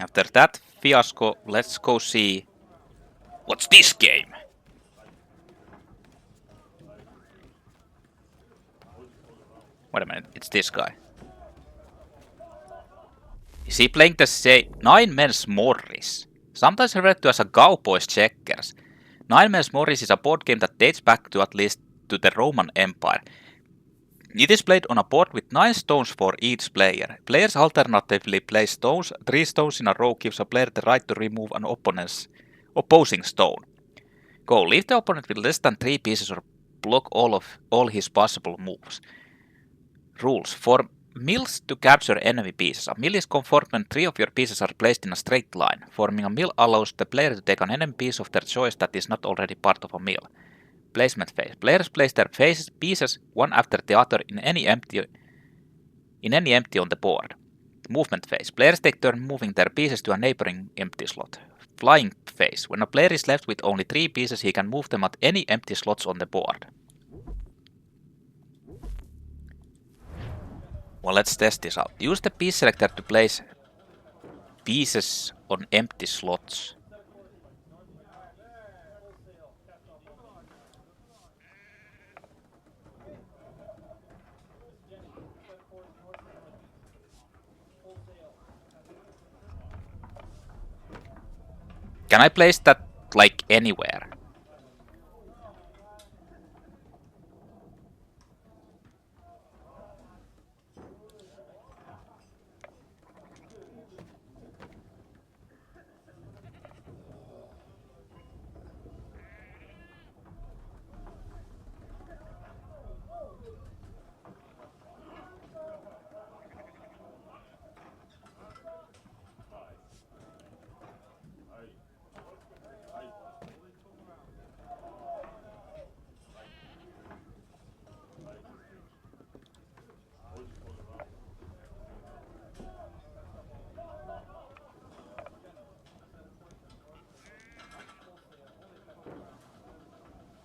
After that fiasco, let's go see what's this game. Wait a minute, it's this guy. Is he playing the same Nine Men's Morris? Sometimes referred to as a Cowboys Checkers. Nine Men's Morris is a board game that dates back to at least to the Roman Empire. It is played on a board with 9 stones for each player. Players alternatively place stones. 3 stones in a row gives a player the right to remove an opponent's opposing stone. Goal: leave the opponent with less than 3 pieces or block all his possible moves. Rules: for mills to capture enemy pieces. A mill is conformed when 3 of your pieces are placed in a straight line. Forming a mill allows the player to take an enemy piece of their choice that is not already part of a mill. Placement phase. Players place their pieces one after the other in any empty on the board. Movement phase. Players take turn moving their pieces to a neighboring empty slot. Flying phase. When a player is left with only 3 pieces, he can move them at any empty slots on the board. Well, let's test this out. Use the piece selector to place pieces on empty slots. Can I place that like anywhere?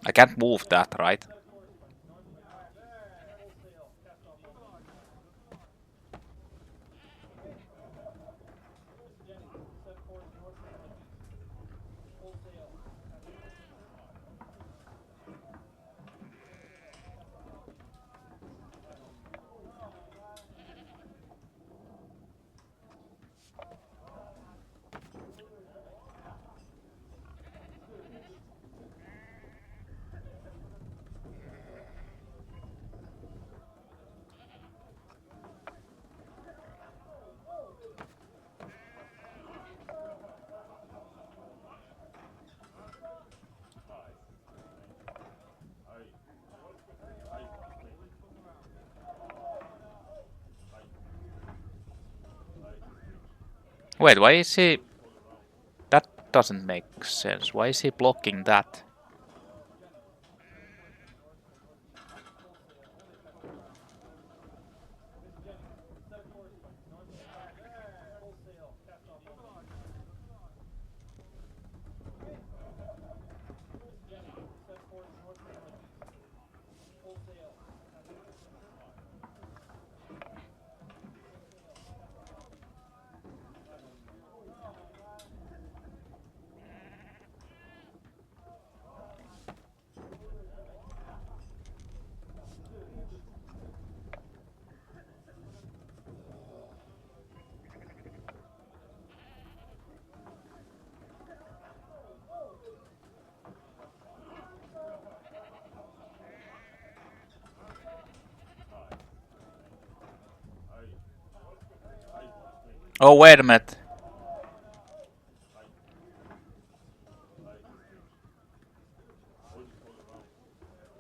I can't move that, right? Wait, why is he... That doesn't make sense. Why is he blocking that? Oh, wait a minute.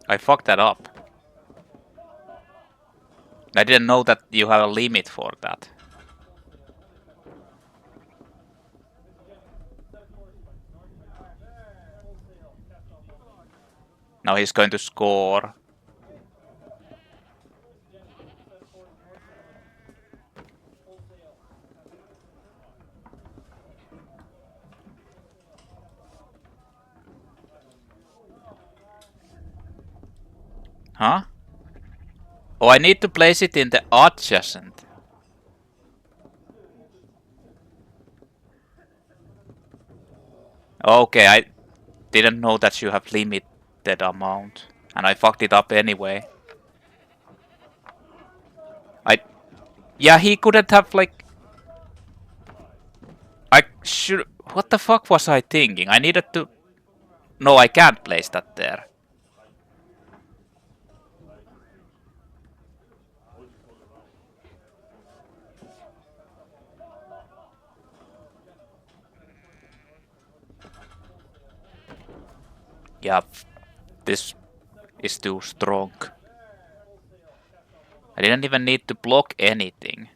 I fucked that up. I didn't know that you have a limit for that. Now he's going to score. Huh? Oh, I need to place it in the adjacent. Okay, I didn't know that you have limited amount. And I fucked it up anyway. Yeah, he couldn't have like... I should... What the fuck was I thinking? I needed to... No, I can't place that there. Yeah, this is too strong. I didn't even need to block anything.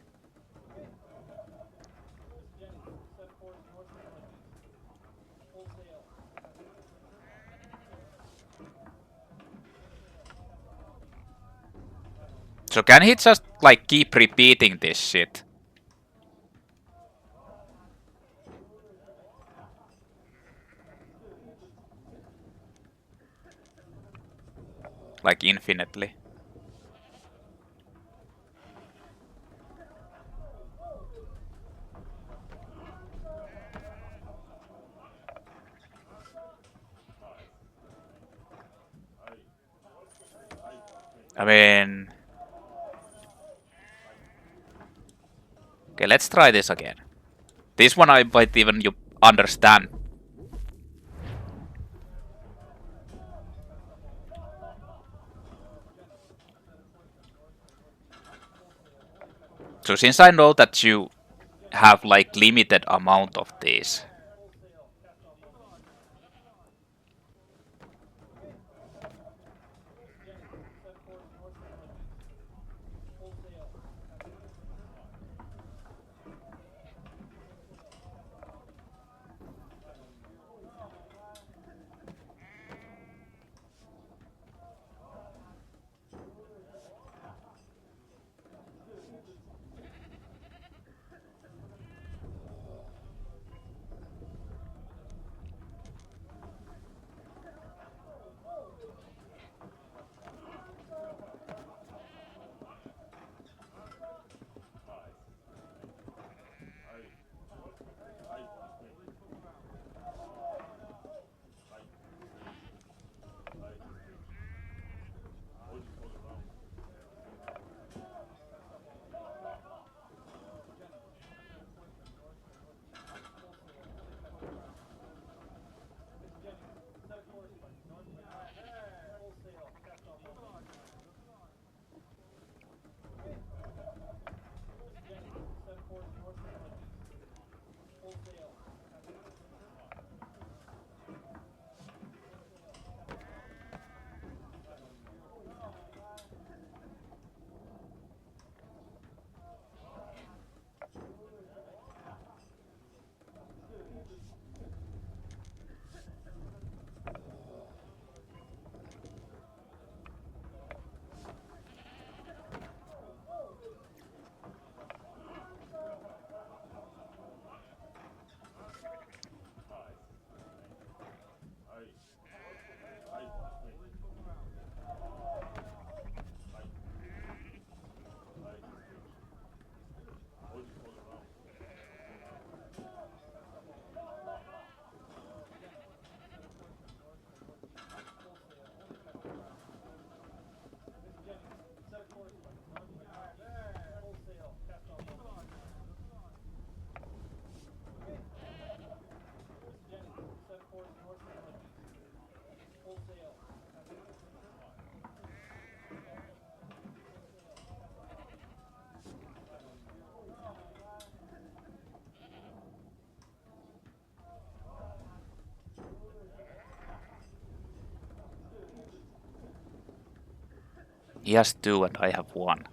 So can he just like keep repeating this shit? Like infinitely. I mean... Okay, let's try this again. This one I might even you understand. So since I know that you have like limited amount of these. He has 2 and I have 1.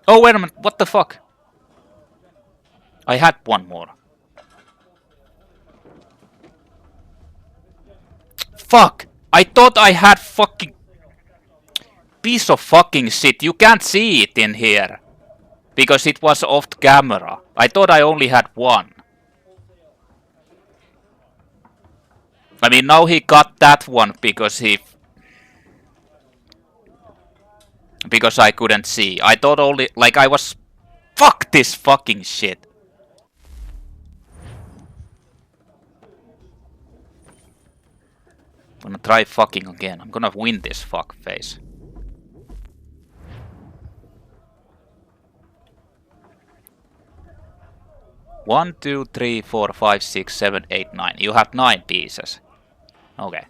Oh wait a minute, what the fuck? I had 1 more. Fuck! I thought I had fucking... piece of fucking shit, you can't see it in here. Because it was off camera. I thought I only had one. I mean, now he got that one because because I couldn't see. I thought only, like I was, fuck this fucking shit. I'm gonna try fucking again. I'm gonna win this fuck face. One, two, three, four, five, six, seven, eight, nine. You have 9 pieces. Okay.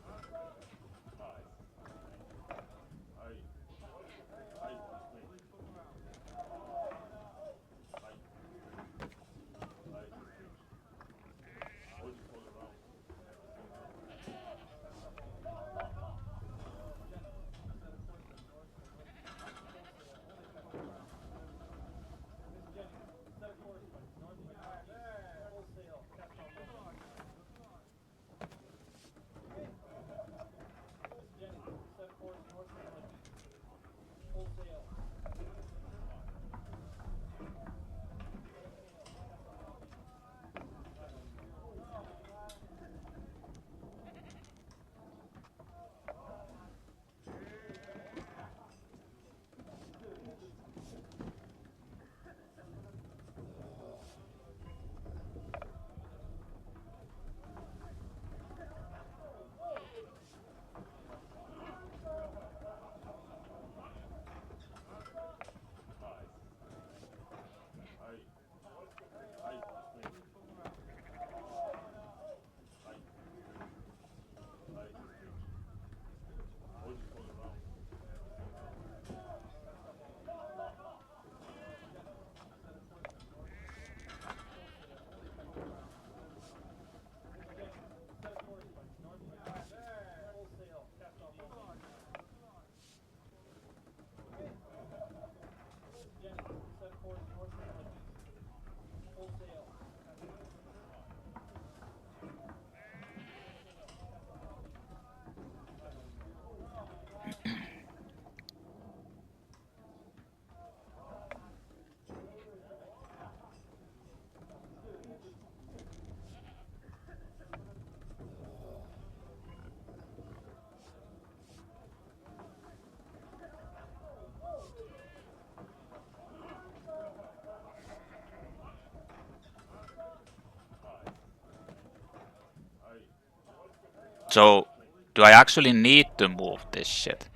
So, do I actually need to move this shit?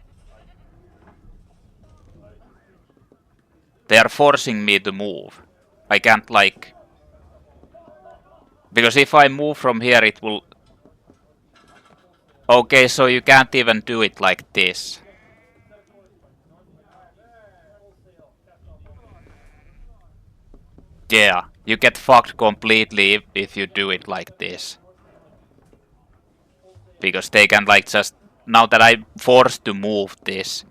They are forcing me to move. I can't like... Because if I move from here it will... Okay, so you can't even do it like this. Yeah, you get fucked completely if you do it like this. Because they can like just... Now that I'm forced to move this.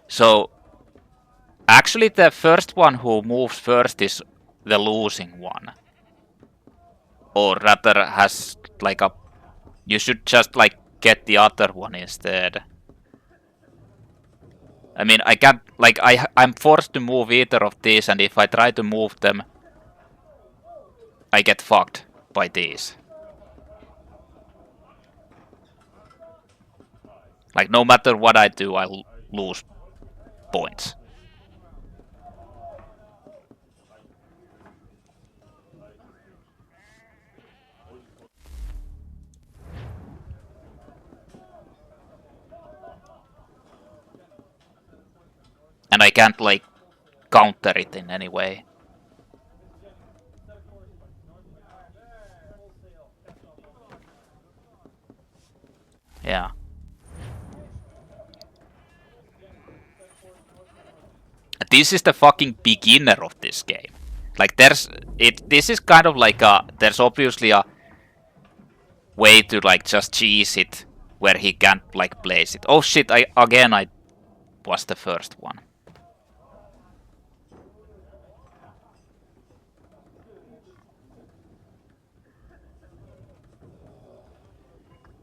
So... Actually the first one who moves first is the losing one. Or rather has like a... You should just like get the other one instead. I mean, I can't... Like, I'm forced to move either of these, and if I try to move them, I get fucked by these. Like, no matter what I do, I'll lose points. And I can't, like, counter it in any way. Yeah. This is the fucking beginner of this game. Like, this is kind of like a... There's obviously a way to, like, just cheese it where he can't, like, place it. Oh shit, I was the first one.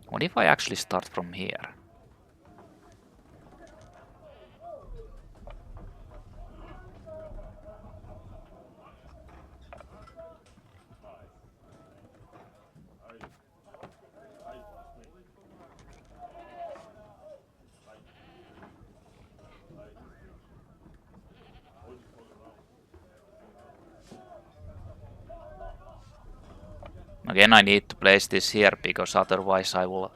What if I actually start from here? Again, I need to place this here because otherwise I will...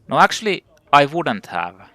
No, actually, I wouldn't have.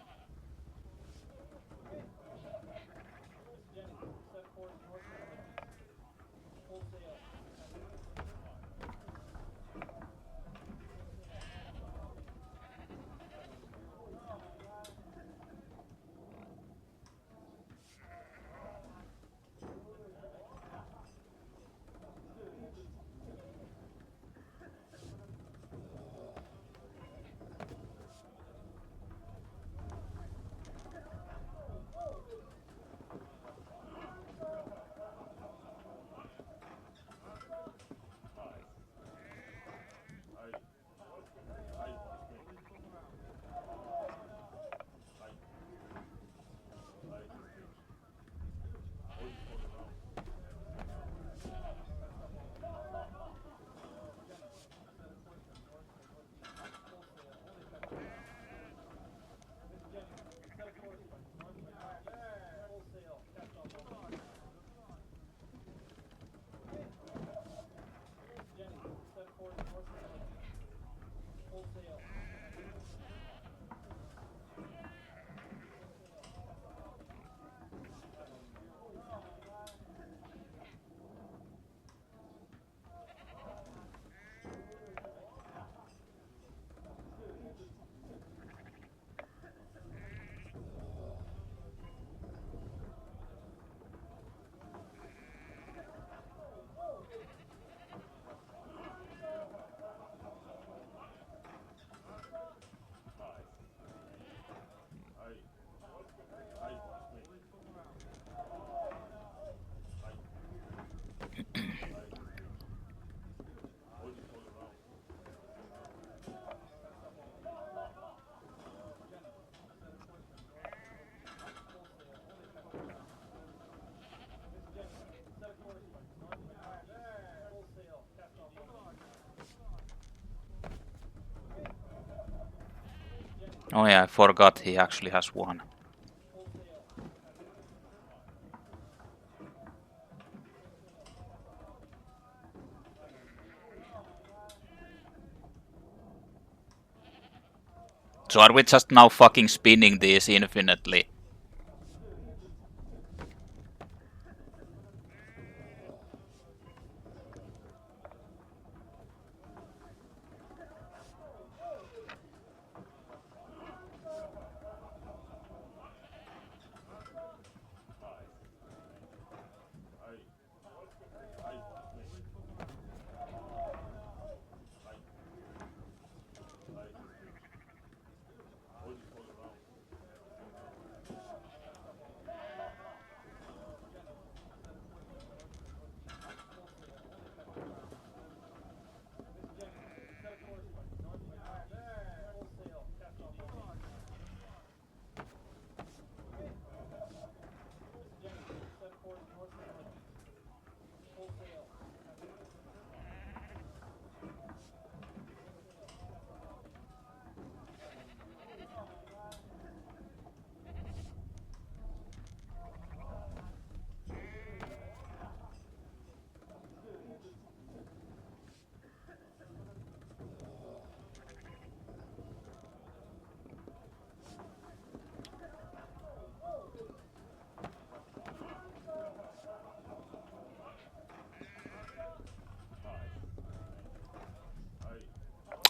Oh yeah, I forgot he actually has one. So are we just now fucking spinning these infinitely?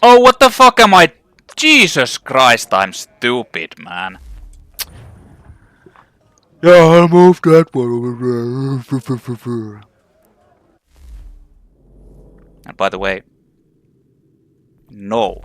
Oh, what the fuck am I? Jesus Christ, I'm stupid, man. Yeah, I'll move that one over there. And by the way, no.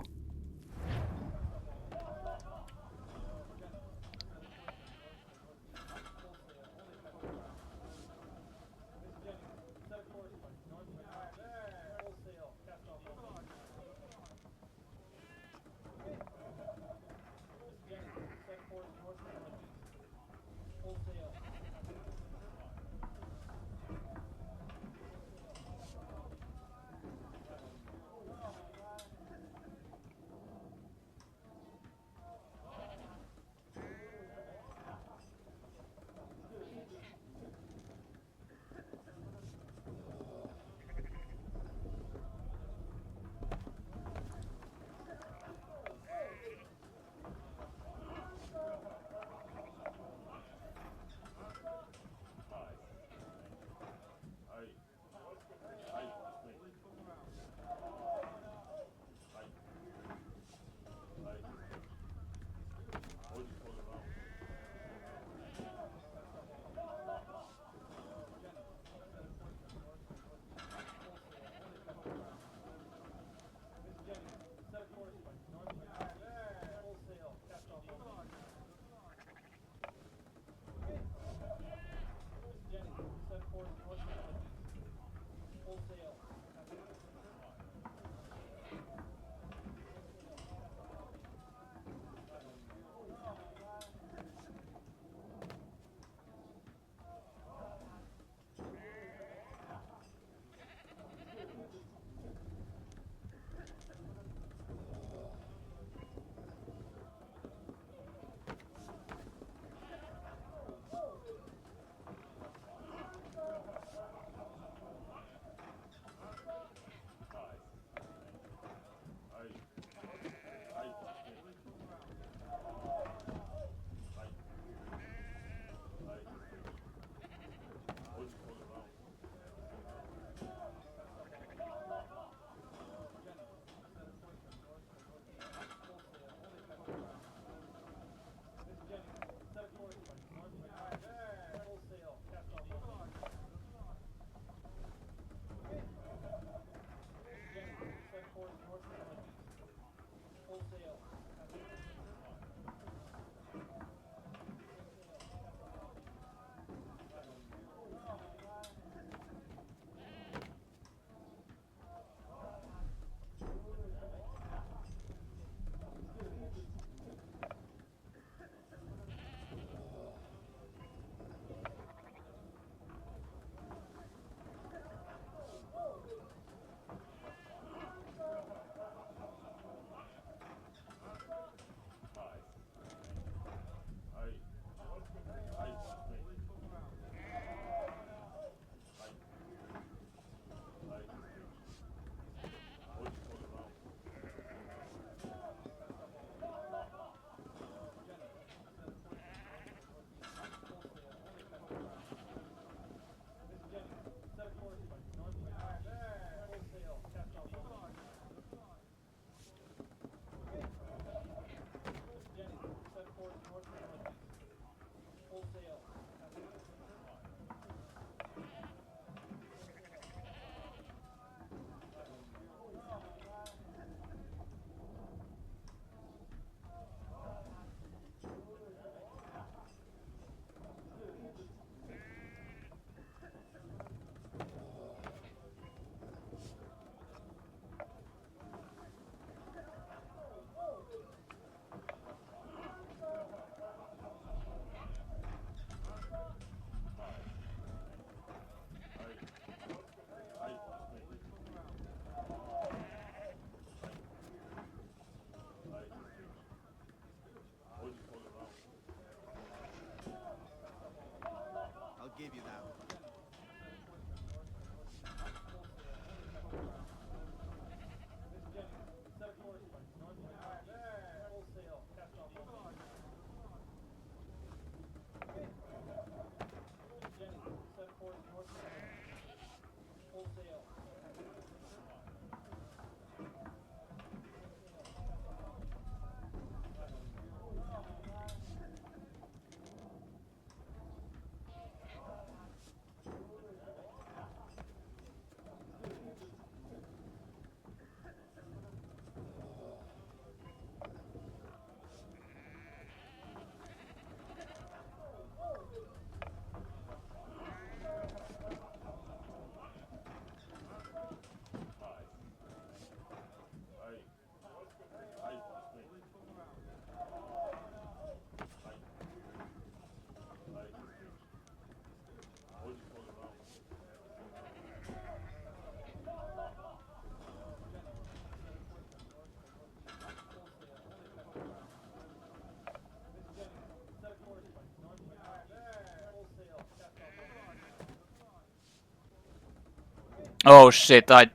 Oh shit, I...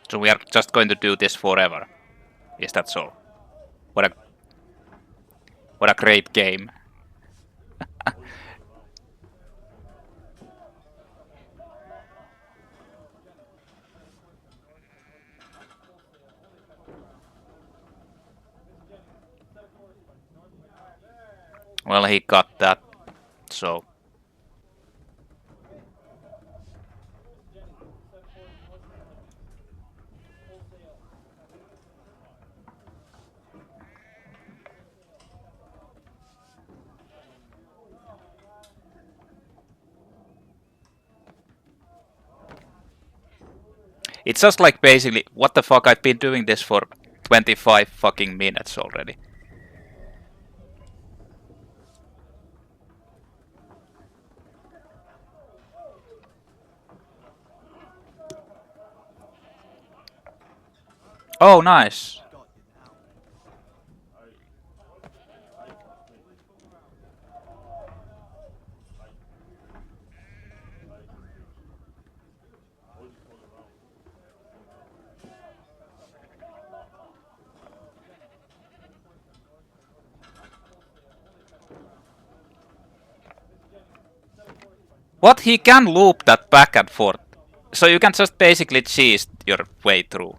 So we are just going to do this forever. Is that so? What a great game. Well, he got that, so... It's just like basically, what the fuck, I've been doing this for 25 fucking minutes already. Oh, nice. What? He can loop that back and forth. So you can just basically cheese your way through.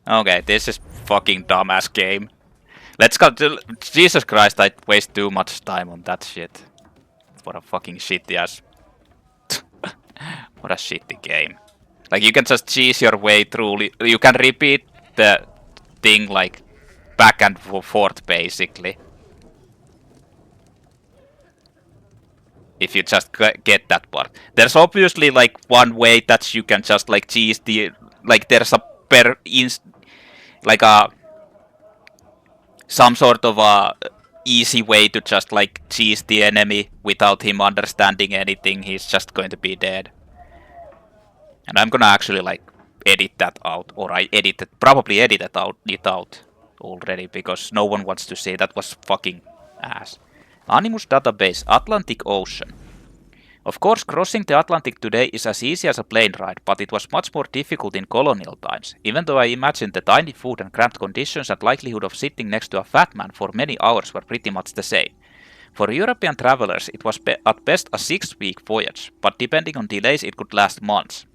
Okay, this is fucking dumbass game. Let's go to... Jesus Christ, I waste too much time on that shit. What a fucking shitty ass... What a shitty game. Like, you can just cheese your way through. You can repeat the thing, like, back and forth, basically. If you just get that part. There's obviously, like, one way that you can just, like, cheese the... Like, there's a like a... Some sort of a easy way to just, like, cheese the enemy without him understanding anything. He's just going to be dead. And I'm gonna actually, like, edit that out. Or I probably edited it out already, because no one wants to say that was fucking ass. Animus database, Atlantic Ocean. Of course, crossing the Atlantic today is as easy as a plane ride, but it was much more difficult in colonial times, even though I imagine the tiny food and cramped conditions and likelihood of sitting next to a fat man for many hours were pretty much the same. For European travelers, it was at best a 6-week voyage, but depending on delays it could last months.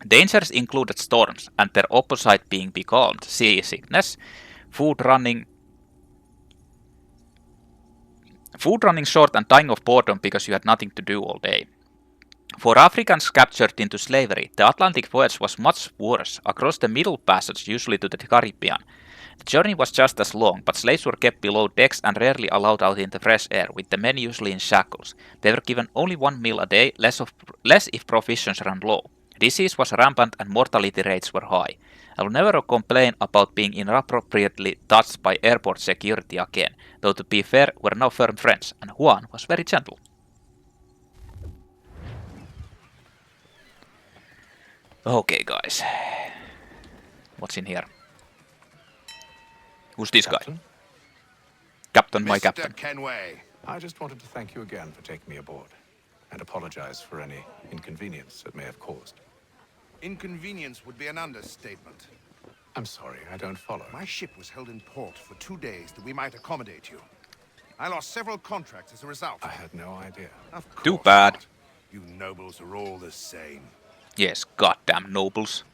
Dangers included storms, and their opposite being becalmed, seasickness, food running short and dying of boredom because you had nothing to do all day. For Africans captured into slavery, the Atlantic voyage was much worse, across the Middle Passage, usually to the Caribbean. The journey was just as long, but slaves were kept below decks and rarely allowed out in the fresh air, with the men usually in shackles. They were given only one meal a day, less if provisions ran low. Disease was rampant and mortality rates were high. I will never complain about being inappropriately touched by airport security again, though to be fair, we're now firm friends, and Juan was very gentle. Okay, guys. What's in here? Who's this Captain? guy? Captain, my Mr. captain. Kenway, I just wanted to thank you again for taking me aboard, and apologize for any inconvenience it may have caused. Inconvenience would be an understatement. I'm sorry, I don't follow. My ship was held in port for 2 days that we might accommodate you. I lost several contracts as a result. I had no idea. Of course Too bad. not. You nobles are all the same. Yes, goddamn nobles.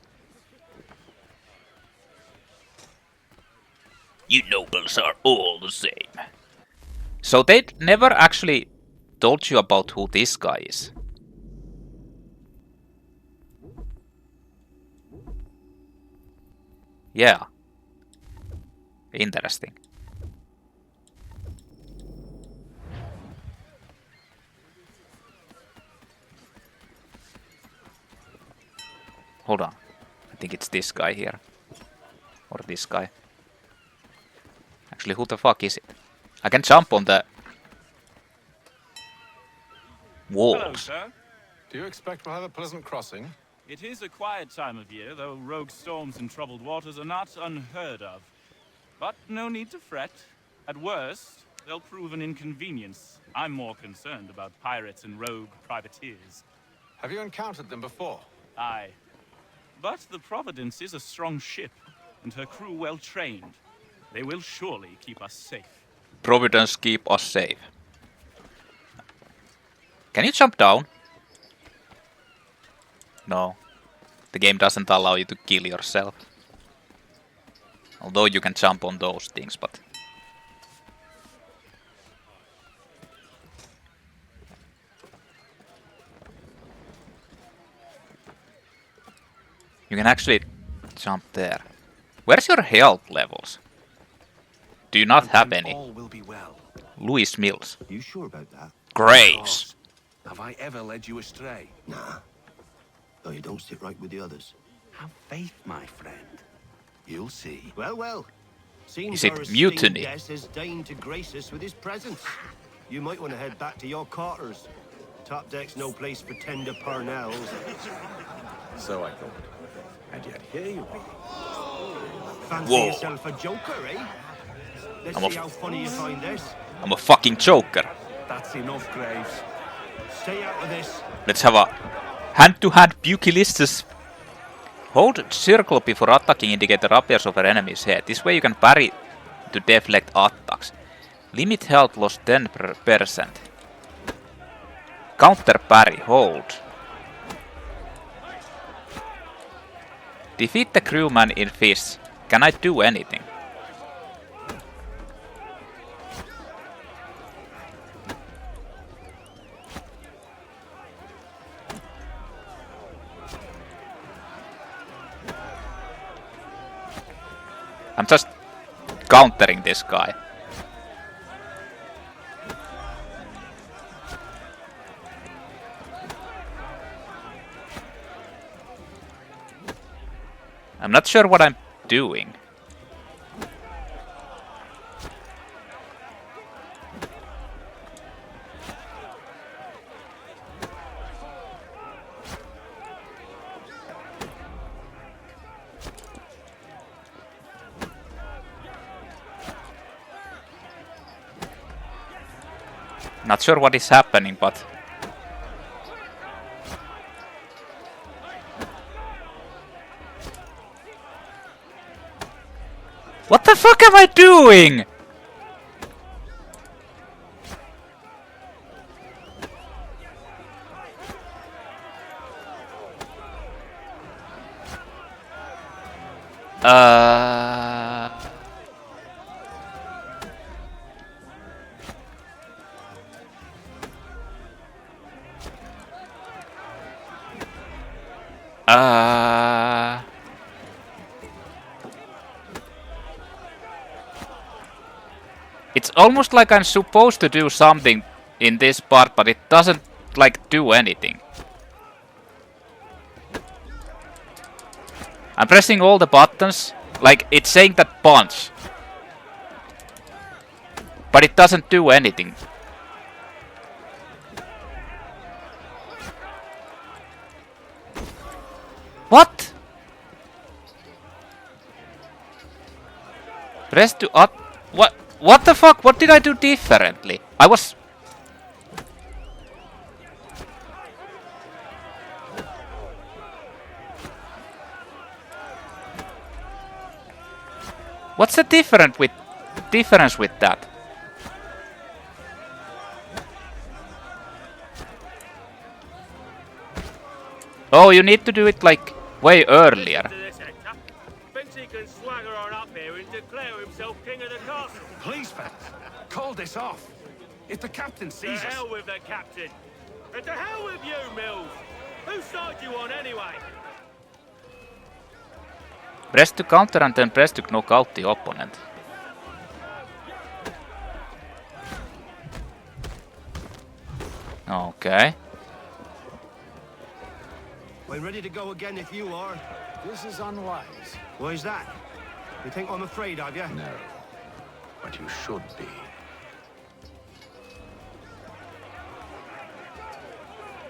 You nobles are all the same. So they never actually told you about who this guy is. Yeah. Interesting. Hold on. I think it's this guy here. Or this guy. Actually, who the fuck is it? I can jump on the walls. Hello, sir. Do you expect we'll have a pleasant crossing? It is a quiet time of year, though rogue storms and troubled waters are not unheard of. But no need to fret. At worst, they'll prove an inconvenience. I'm more concerned about pirates and rogue privateers. Have you encountered them before? Aye. But the Providence is a strong ship, and her crew well trained. They will surely keep us safe. Providence keep us safe. Can you jump down? No. The game doesn't allow you to kill yourself. Although you can jump on those things, but... You can actually jump there. Where's your health levels? Do you not have any? All will be well. Louis Mills. You sure about that? Graves. Have I ever led you astray? Nah. Though you don't sit right with the others. Have faith, my friend. You'll see. Well, well. Seems Is it our esteemed mutiny? guest has deigned to grace us with his presence. You might want to head back to your quarters. Top deck's no place for tender parnells. So I thought. And yet here you are. Fancy Whoa. yourself a joker, eh? Let's I'm see how funny you find this. I'm a fucking joker. That's enough, Graves. Stay out of this. Let's have a hand-to-hand pugilistus. Hold circle before attacking indicator appears over enemy's head. This way you can parry to deflect attacks. Limit health loss 10%. Counter parry, hold. Defeat the crewman in fists. Can I do anything? I'm just countering this guy. I'm not sure what I'm doing. Not sure what is happening, but... What the fuck am I doing? It's almost like I'm supposed to do something in this part, but it doesn't like do anything. I'm pressing all the buttons, like it's saying that punch. But it doesn't do anything. What? Press to up. What the fuck? What did I do differently? I was... What's the difference with that? Oh, you need to do it like way earlier. Thinks he can swagger on up here and declare himself king of the castle. Please, fellas, call this off. If the captain To sees us... hell with the captain. And to hell with you, Mills. Whose side you on anyway? Press to counter and then press to knock out the opponent. Okay. I'm ready to go again if you are. This is unwise. Why is that? You think I'm afraid of you? No. But you should be.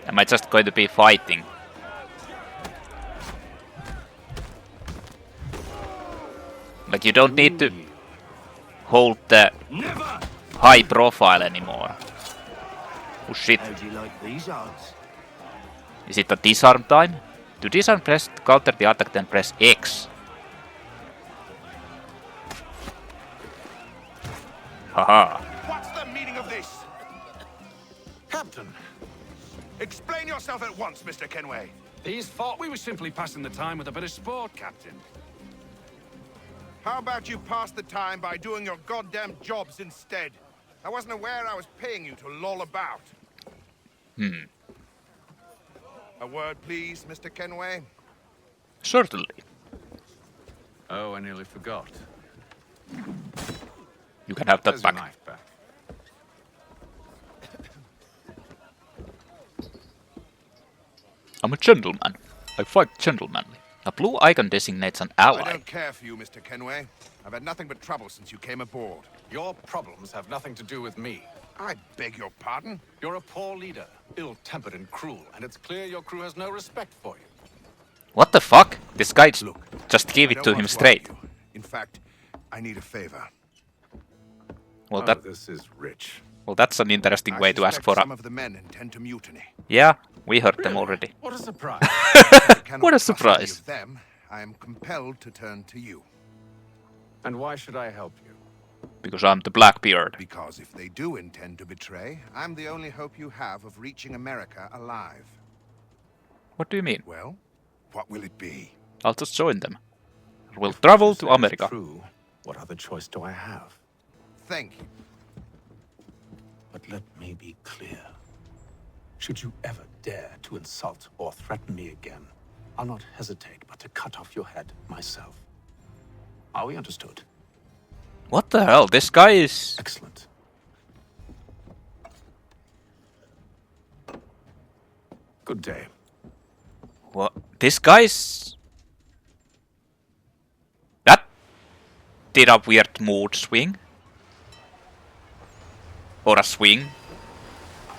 Am I just going to be fighting? Like, you don't need to hold the Never! high profile anymore. Oh shit. How do you like these odds? Is it a disarm time? To disarm, press counter the attack, then press X. Haha. What's the meaning of this? Captain, Explain yourself at once, Mr. Kenway. these thought we were simply passing the time with a bit of sport, Captain. How about you pass the time by doing your goddamn jobs instead? I wasn't aware I was paying you to loll about. A word, please, Mr. Kenway. Certainly. Oh, I nearly forgot. You can have that There's your back. knife back. I'm a gentleman. I fight gentlemanly. A blue icon designates an I ally. don't care for you, Mr. Kenway. I've had nothing but trouble since you came aboard. Your problems have nothing to do with me. I beg your pardon? You're a poor leader, ill-tempered and cruel, and it's clear your crew has no respect for you. What the fuck? This guy Look, just give I it don't to want him straight. argue. In fact, I need a favor. Well, Oh, that this is rich. that's an interesting way to ask for some a. of the men intend to mutiny. Yeah, we heard them already. What a surprise. I cannot What a trust any surprise. of them. I am compelled to turn to you. And why should I help you? Because I'm the Blackbeard. Because if they do intend to betray, I'm the only hope you have of reaching America alive. What do you mean? Well, what will it be? I'll just join them. We'll travel If to this is America. True, what other choice do I have? Thank you. But let me be clear. Should you ever dare to insult or threaten me again, I'll not hesitate but to cut off your head myself. Are we understood? What the hell? This guy is. Excellent. Good day. What? This guy's. That did a weird mood swing. Or a swing.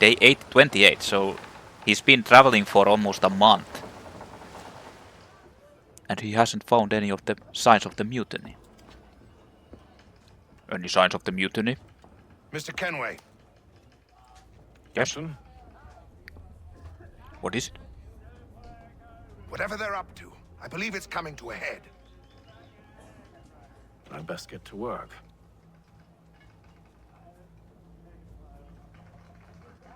Day 828, so he's been traveling for almost a month. And he hasn't found any of the signs of the mutiny. Any signs of the mutiny? Mr. Kenway, Yes. Captain? What is it? whatever they're up to, I believe it's coming to a head. I'd best get to work.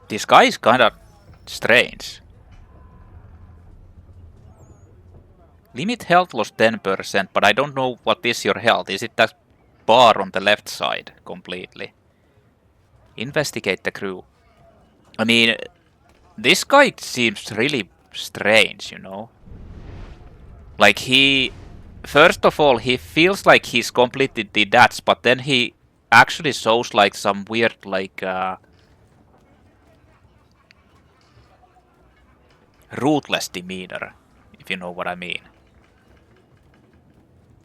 This guy is kinda strange. Limit health loss 10%, but I don't know what is your health. Is it that bar on the left side completely? Investigate the crew. I mean, this guy seems really strange, you know? Like he... First of all, he feels like he's completely detached, but then he actually shows like some weird like... ruthless demeanor, if you know what I mean.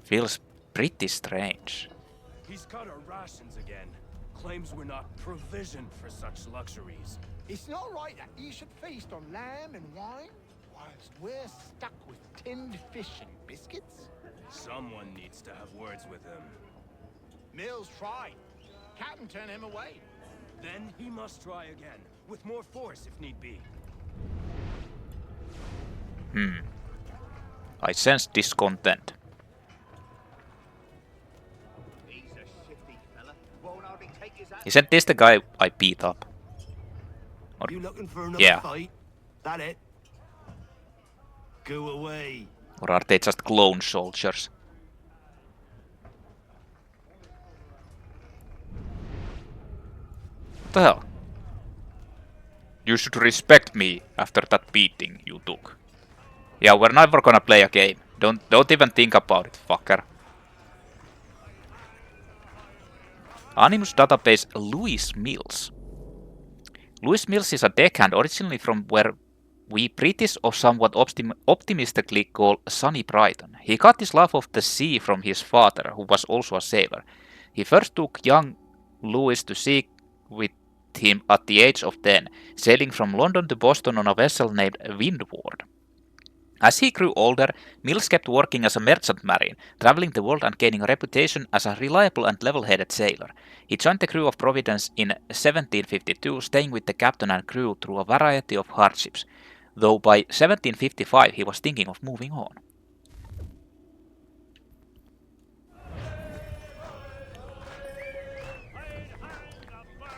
Feels pretty strange. He's cut our rations again. Claims we're not provisioned for such luxuries. It's not right that you should feast on lamb and wine, whilst we're stuck with tinned fish and biscuits. Someone needs to have words with him. Mills tried. Captain turned him away. Then he must try again, with more force if need be. I sense discontent. Isn't this the guy I beat up? Or, You looking for another Yeah. fight? That it? Go away. or are they just clone soldiers? What the hell? You should respect me after that beating you took. Yeah, we're never gonna play a game. Don't even think about it, fucker. Animus database Louis Mills. Louis Mills is a deckhand originally from where we British or somewhat optimistically call Sonny Brighton. He got his love of the sea from his father, who was also a sailor. He first took young Louis to sea with him at the age of 10, sailing from London to Boston on a vessel named Windward. As he grew older, Mills kept working as a merchant marine, traveling the world and gaining a reputation as a reliable and level-headed sailor. He joined the crew of Providence in 1752, staying with the captain and crew through a variety of hardships, though by 1755 he was thinking of moving on.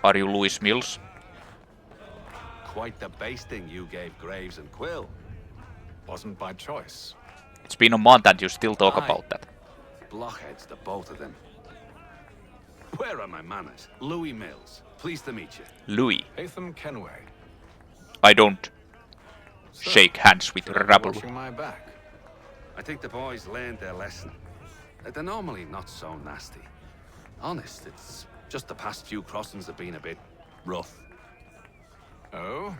Are you Louis Mills? Quite the basting you gave Graves and Quill. Wasn't by choice. It's been a month and you still talk Aye. about that. Blockheads, the both of them. Where are my manners? Louis Mills. Pleased to meet you. Louis. Haytham Kenway. I don't Sir, shake hands with should I be rabble. watching my back? I think the boys learned their lesson. They're normally not so nasty. Honest, it's just the past few crossings have been a bit rough. Oh?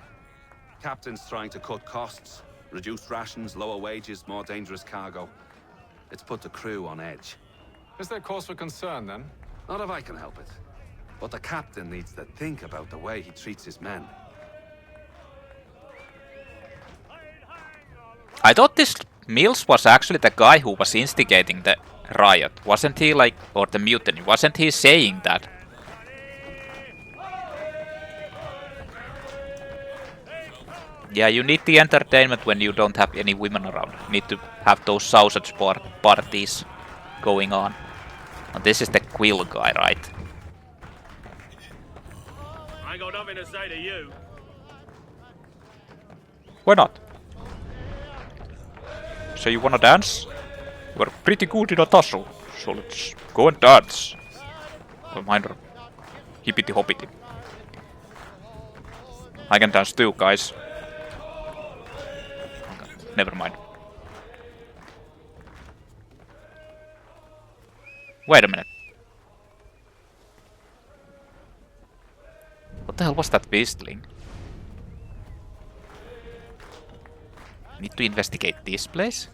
Captain's trying to cut costs. Reduced rations, lower wages, more dangerous cargo. It's put the crew on edge. Is there cause for concern, then? Not if I can help it. But the captain needs to think about the way he treats his men. I thought this Mills was actually the guy who was instigating the riot. Wasn't he like, or the mutiny, wasn't he saying that? Yeah, you need the entertainment when you don't have any women around. You need to have those sausage parties going on. And this is the Quill guy, right? I ain't got nothing to say to you. Why not? So you wanna dance? You're pretty good in a tussle, so let's go and dance. Reminder, hippity hoppity. I can dance too, guys. Okay, never mind. Wait a minute. What the hell was that whistling? Need to investigate this place?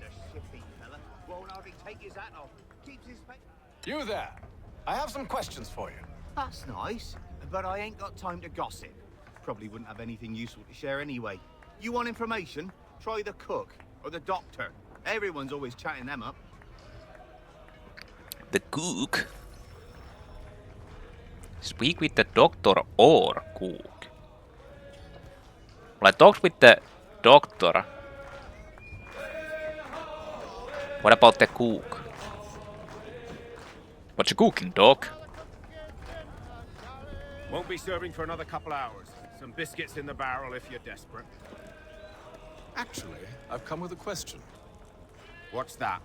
You there! I have some questions for you. That's nice, but I ain't got time to gossip. Probably wouldn't have anything useful to share anyway. You want information? Try the cook or the doctor. Everyone's always chatting them up. The cook? Speak with the doctor or cook. Well, I talked with the doctor. What about the cook? What you cooking, dog? Won't be serving for another couple hours. Some biscuits in the barrel if you're desperate. Actually, I've come with a question. What's that?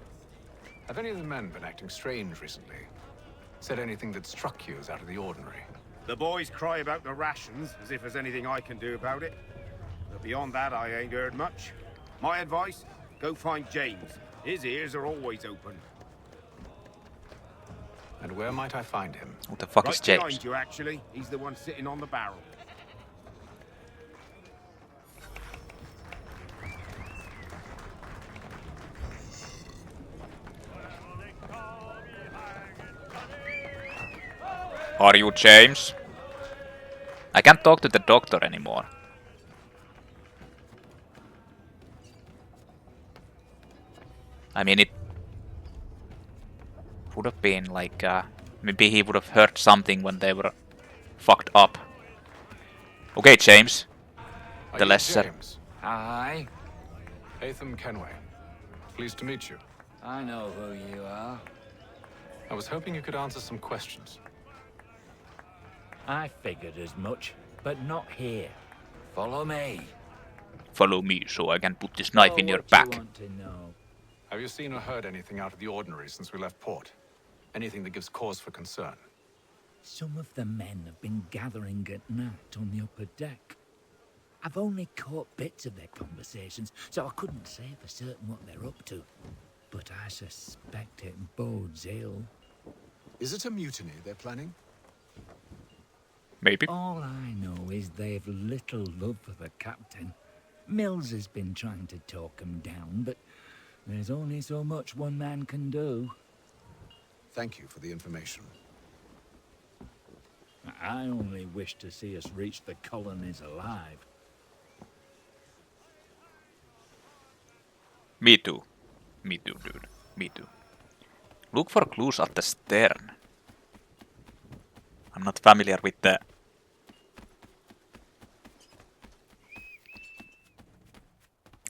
Have any of the men been acting strange recently? Said anything that struck you as out of the ordinary? The boys cry about the rations, as if there's anything I can do about it. But beyond that, I ain't heard much. My advice? Go find James. His ears are always open. And where might I find him? What the fuck Right is James? behind you, actually. He's the one sitting on the barrel. Are you James? I can't talk to the doctor anymore. I mean, it would have been like, maybe he would have heard something when they were fucked up. Okay, James. Are The you lesser. James? Aye, Haytham Kenway. Pleased to meet you. I know who you are. I was hoping you could answer some questions. I figured as much, but not here. Follow me. Follow me so I can put this knife in your back. You want to know? Have you seen or heard anything out of the ordinary since we left port? Anything that gives cause for concern? Some of the men have been gathering at night on the upper deck. I've only caught bits of their conversations, so I couldn't say for certain what they're up to. But I suspect it bodes ill. Is it a mutiny they're planning? Maybe. All I know is they've little love for the captain. Mills has been trying to talk him down, but there's only so much one man can do. Thank you for the information. I only wish to see us reach the colonies alive. Me too. Me too, dude. Me too. Look for clues at the stern. I'm not familiar with the...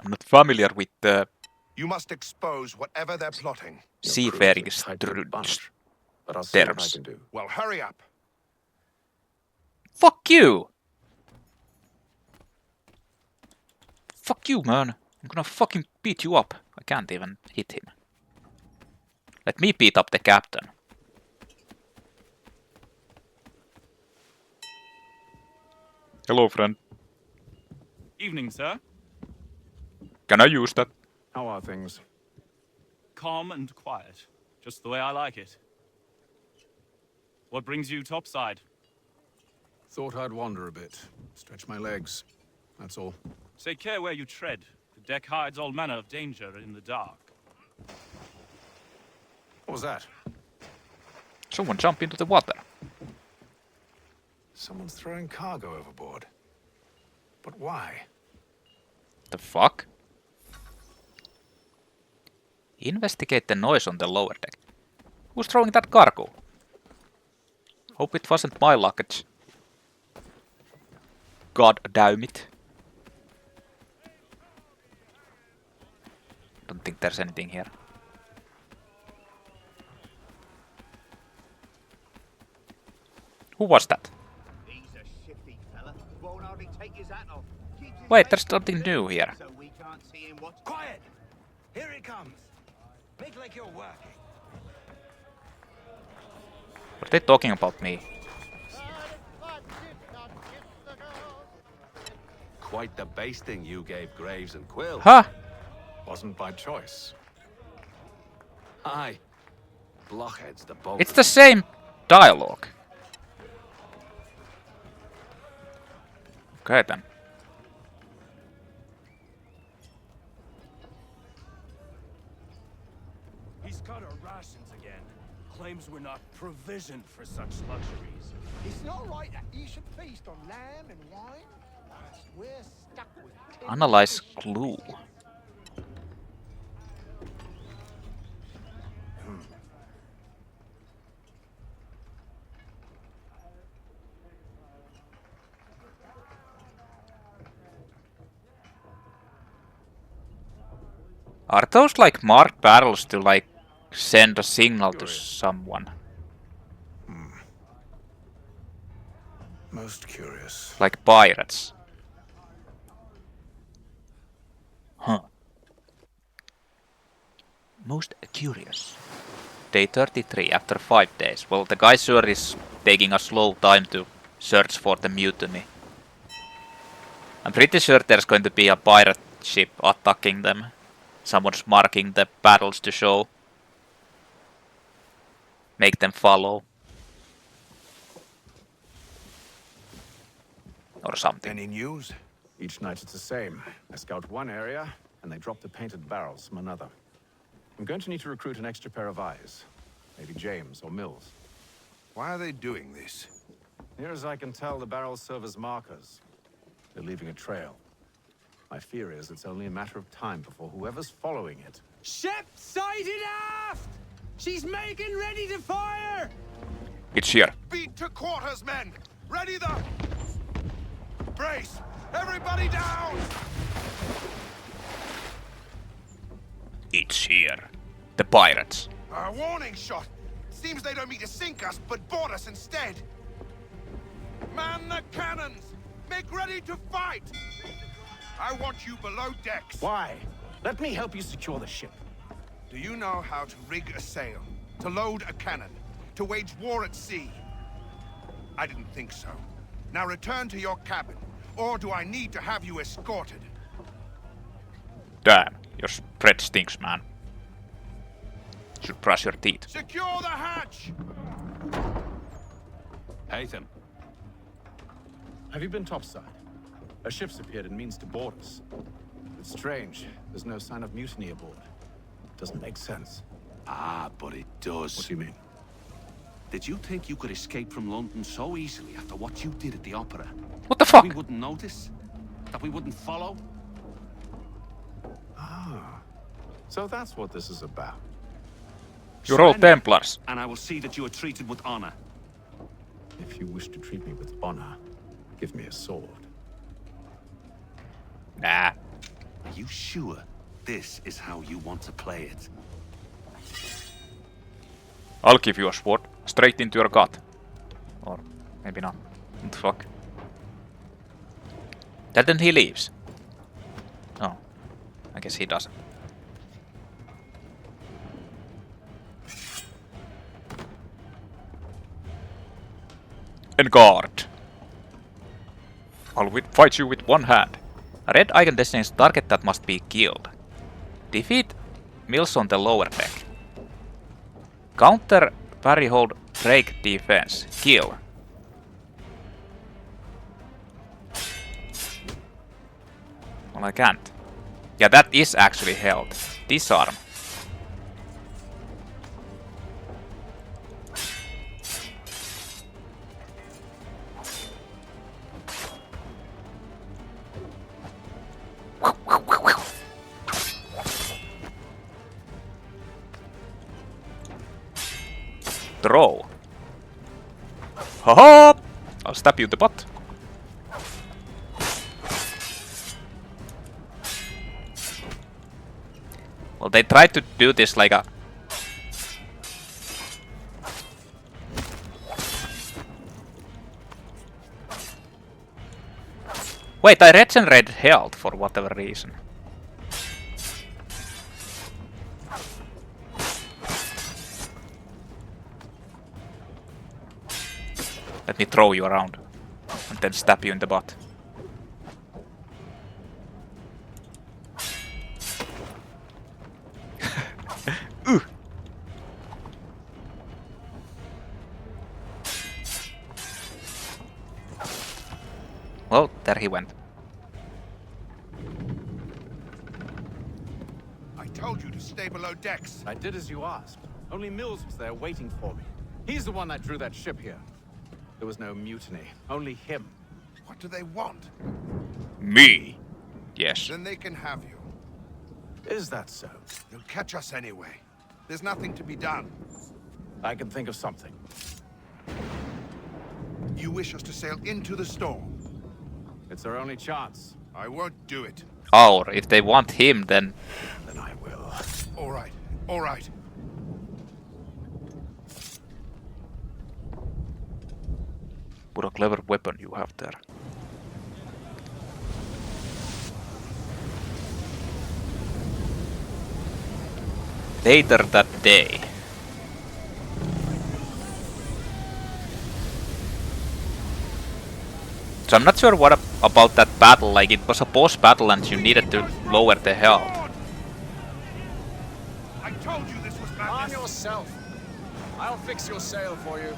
I'm not familiar with the... You must expose whatever they're plotting. seafaring But I'll see what I terms. can do. Well, hurry up. Fuck you! Fuck you, man. I'm gonna fucking beat you up. I can't even hit him. Let me beat up the captain. Hello, friend. Evening, sir. Can I use that? How are things? Calm and quiet. Just the way I like it. What brings you topside? Thought I'd wander a bit. Stretch my legs. That's all. Take care where you tread. The deck hides all manner of danger in the dark. What was that? Someone jump into the water. Someone's throwing cargo overboard. But why? The fuck? Investigate the noise on the lower deck. Who's throwing that cargo? Hope it wasn't my luggage. God damn it. Don't think there's anything here. Who was that? He's a shifty fella. Won't hardly take his hat off. Keeps his Wait, face there's something new here. so we can't see him watch. Quiet! Here he comes. Make like you're working. What are they talking about me? Quite the basting you gave Graves and Quill. Huh? Wasn't by choice. Aye. Blockheads, the both. It's the same dialogue. Okay then. He's cut our rations again. Claims we're not provisioned for such luxuries. It's not right that you should feast on lamb and wine whilst we're stuck with tin Analyze fish. clue. Are those like marked barrels to like send a signal to someone? Most curious. Like pirates? Huh. Most curious. Day 33 after 5 days. Well, the guy sure is taking a slow time to search for the mutiny. I'm pretty sure there's going to be a pirate ship attacking them. Someone's marking the battles to show. Make them follow. Or something. Any news? Each night it's the same. I scout one area, and they drop the painted barrels from another. I'm going to need to recruit an extra pair of eyes. Maybe James or Mills. Why are they doing this? Near as I can tell, the barrels serve as markers. They're leaving a trail. My fear is it's only a matter of time before whoever's following it. Ship sighted aft! She's making ready to fire! It's here. Beat to quarters, men! Ready the... Brace! Everybody down! It's here. The pirates. A warning shot! Seems they don't mean to sink us, but board us instead! Man the cannons! Make ready to fight! I want you below decks. Why? Let me help you secure the ship. Do you know how to rig a sail? To load a cannon? To wage war at sea? I didn't think so. Now return to your cabin. Or do I need to have you escorted? Damn, your spread stinks, man. Should brush your teeth. Secure the hatch! Haytham. Have you been topside? A ship's appeared and means to board us. It's strange. There's no sign of mutiny aboard. Doesn't make sense. Ah, but it does. What do you mean? Did you think you could escape from London so easily after what you did at the opera? What the fuck? We wouldn't notice? That we wouldn't follow? Ah. So that's what this is about. You're all Templars. And I will see that you are treated with honor. If you wish to treat me with honor, give me a sword. Nah. Are you sure this is how you want to play it? I'll give you a sword. Straight into your gut. Or maybe not. What the fuck? Then he leaves. Oh. I guess he doesn't. And guard. I'll fight you with one hand. A red icon designates target that must be killed. Defeat Mills on the lower deck. Counter, parry, hold, break, defense. Kill. Well, I can't. Yeah, that is actually held. Disarm. Throw. Haha! I'll stab you in the butt. Well, they tried to do this like a... Wait, I regenerate health for whatever reason. Let me throw you around and then stab you in the butt. Well, there he went. I told you to stay below decks. I did as you asked. Only Mills was there waiting for me. He's the one that drew that ship here. There was no mutiny, only him. What do they want? Me? Yes. Then they can have you. Is that so? They'll catch us anyway. There's nothing to be done. I can think of something. You wish us to sail into the storm? It's our only chance. I won't do it. Or if they want him, then... Then I will. All right, all right. What a clever weapon you have there. Later that day. So I'm not sure what about that battle, like it was a boss battle and you needed to lower the health. I told you this was madness. Arm yourself. I'll fix your sail for you.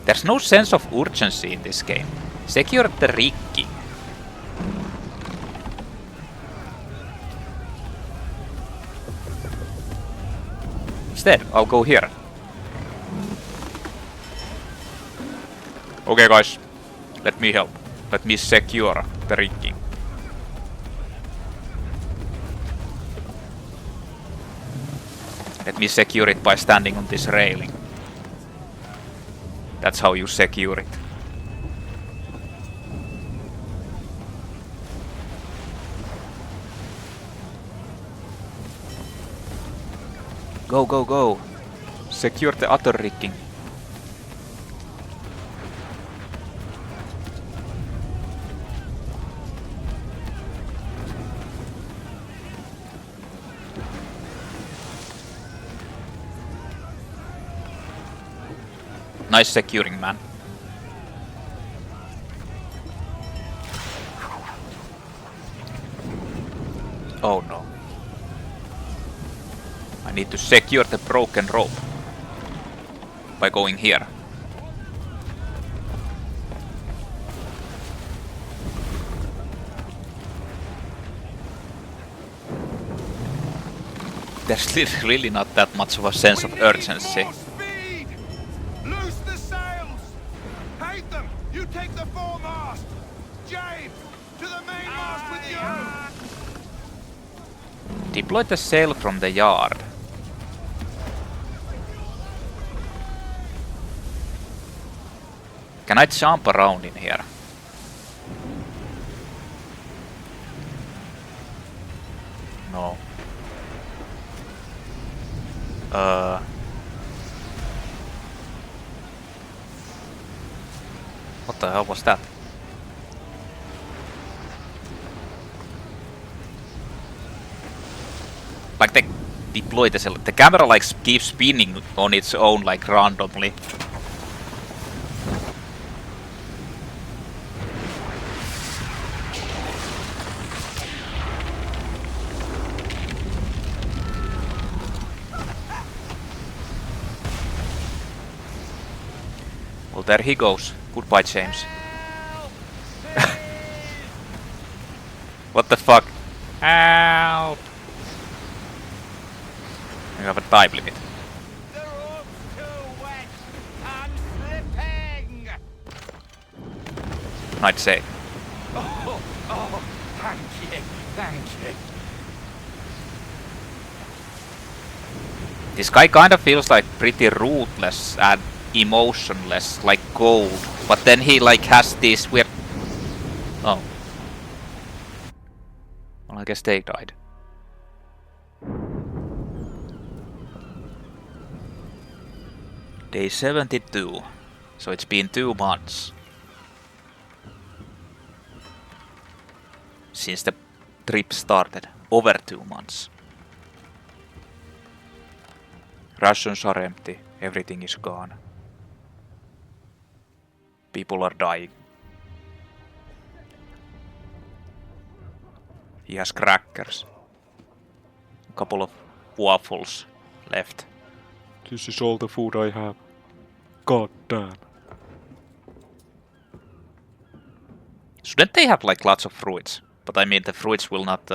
There's no sense of urgency in this game. Secure the rigging. Instead, I'll go here. Okay guys, let me help. Let me secure the rigging. Let me secure it by standing on this railing. That's how you secure it. Go, go, go. Secure the other rigging. Nice securing, man. Oh no. I need to secure the broken rope by going here. there's really not that much of a sense of urgency. Speed! Loose the sails! Haytham, you take the foremast! James, to the mainmast with you! Deploy the sail from the yard. Can I jump around in here? No. What the hell was that? Like they deploy the cell. The camera like keeps spinning on its own like randomly. Well, there he goes. Goodbye, James. What the fuck? Help! You have a time limit. The rope's too wet. I'm slipping. I'd say. Oh, thank you. This guy kind of feels like pretty ruthless and emotionless, like cold. But then he like has this weird... Oh. Well, I guess they died. Day 72. So it's been 2 months since the trip started. Over 2 months. Rations are empty. Everything is gone. People are dying. He has crackers. A couple of waffles left. This is all the food I have. God damn. Shouldn't they have like lots of fruits? But I mean the fruits will not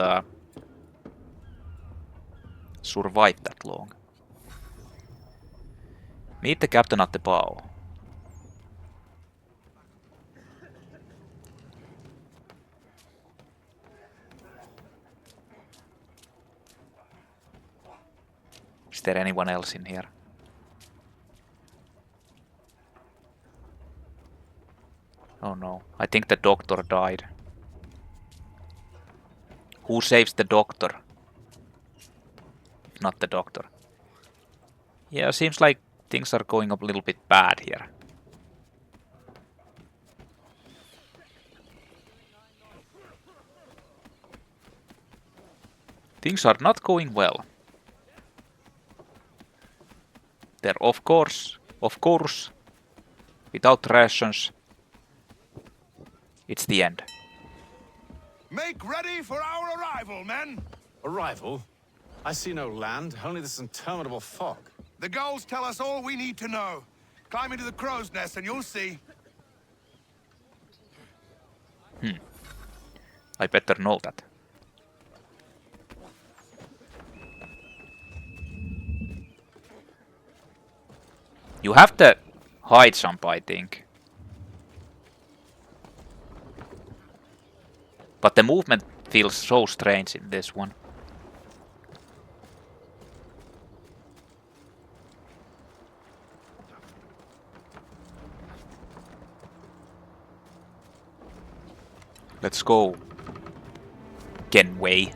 survive that long. Meet the captain at the bow. Is there anyone else in here? Oh no, I think the doctor died. Who saves the doctor? If not the doctor. Yeah, seems like things are going a little bit bad here. Things are not going well. They're of course, without rations, it's the end. Make ready for our arrival, men! Arrival? I see no land, only this interminable fog. The gulls tell us all we need to know. Climb into the crow's nest and you'll see. I better know that. You have the high jump, I think. But the movement feels so strange in this one. Let's go. Kenway.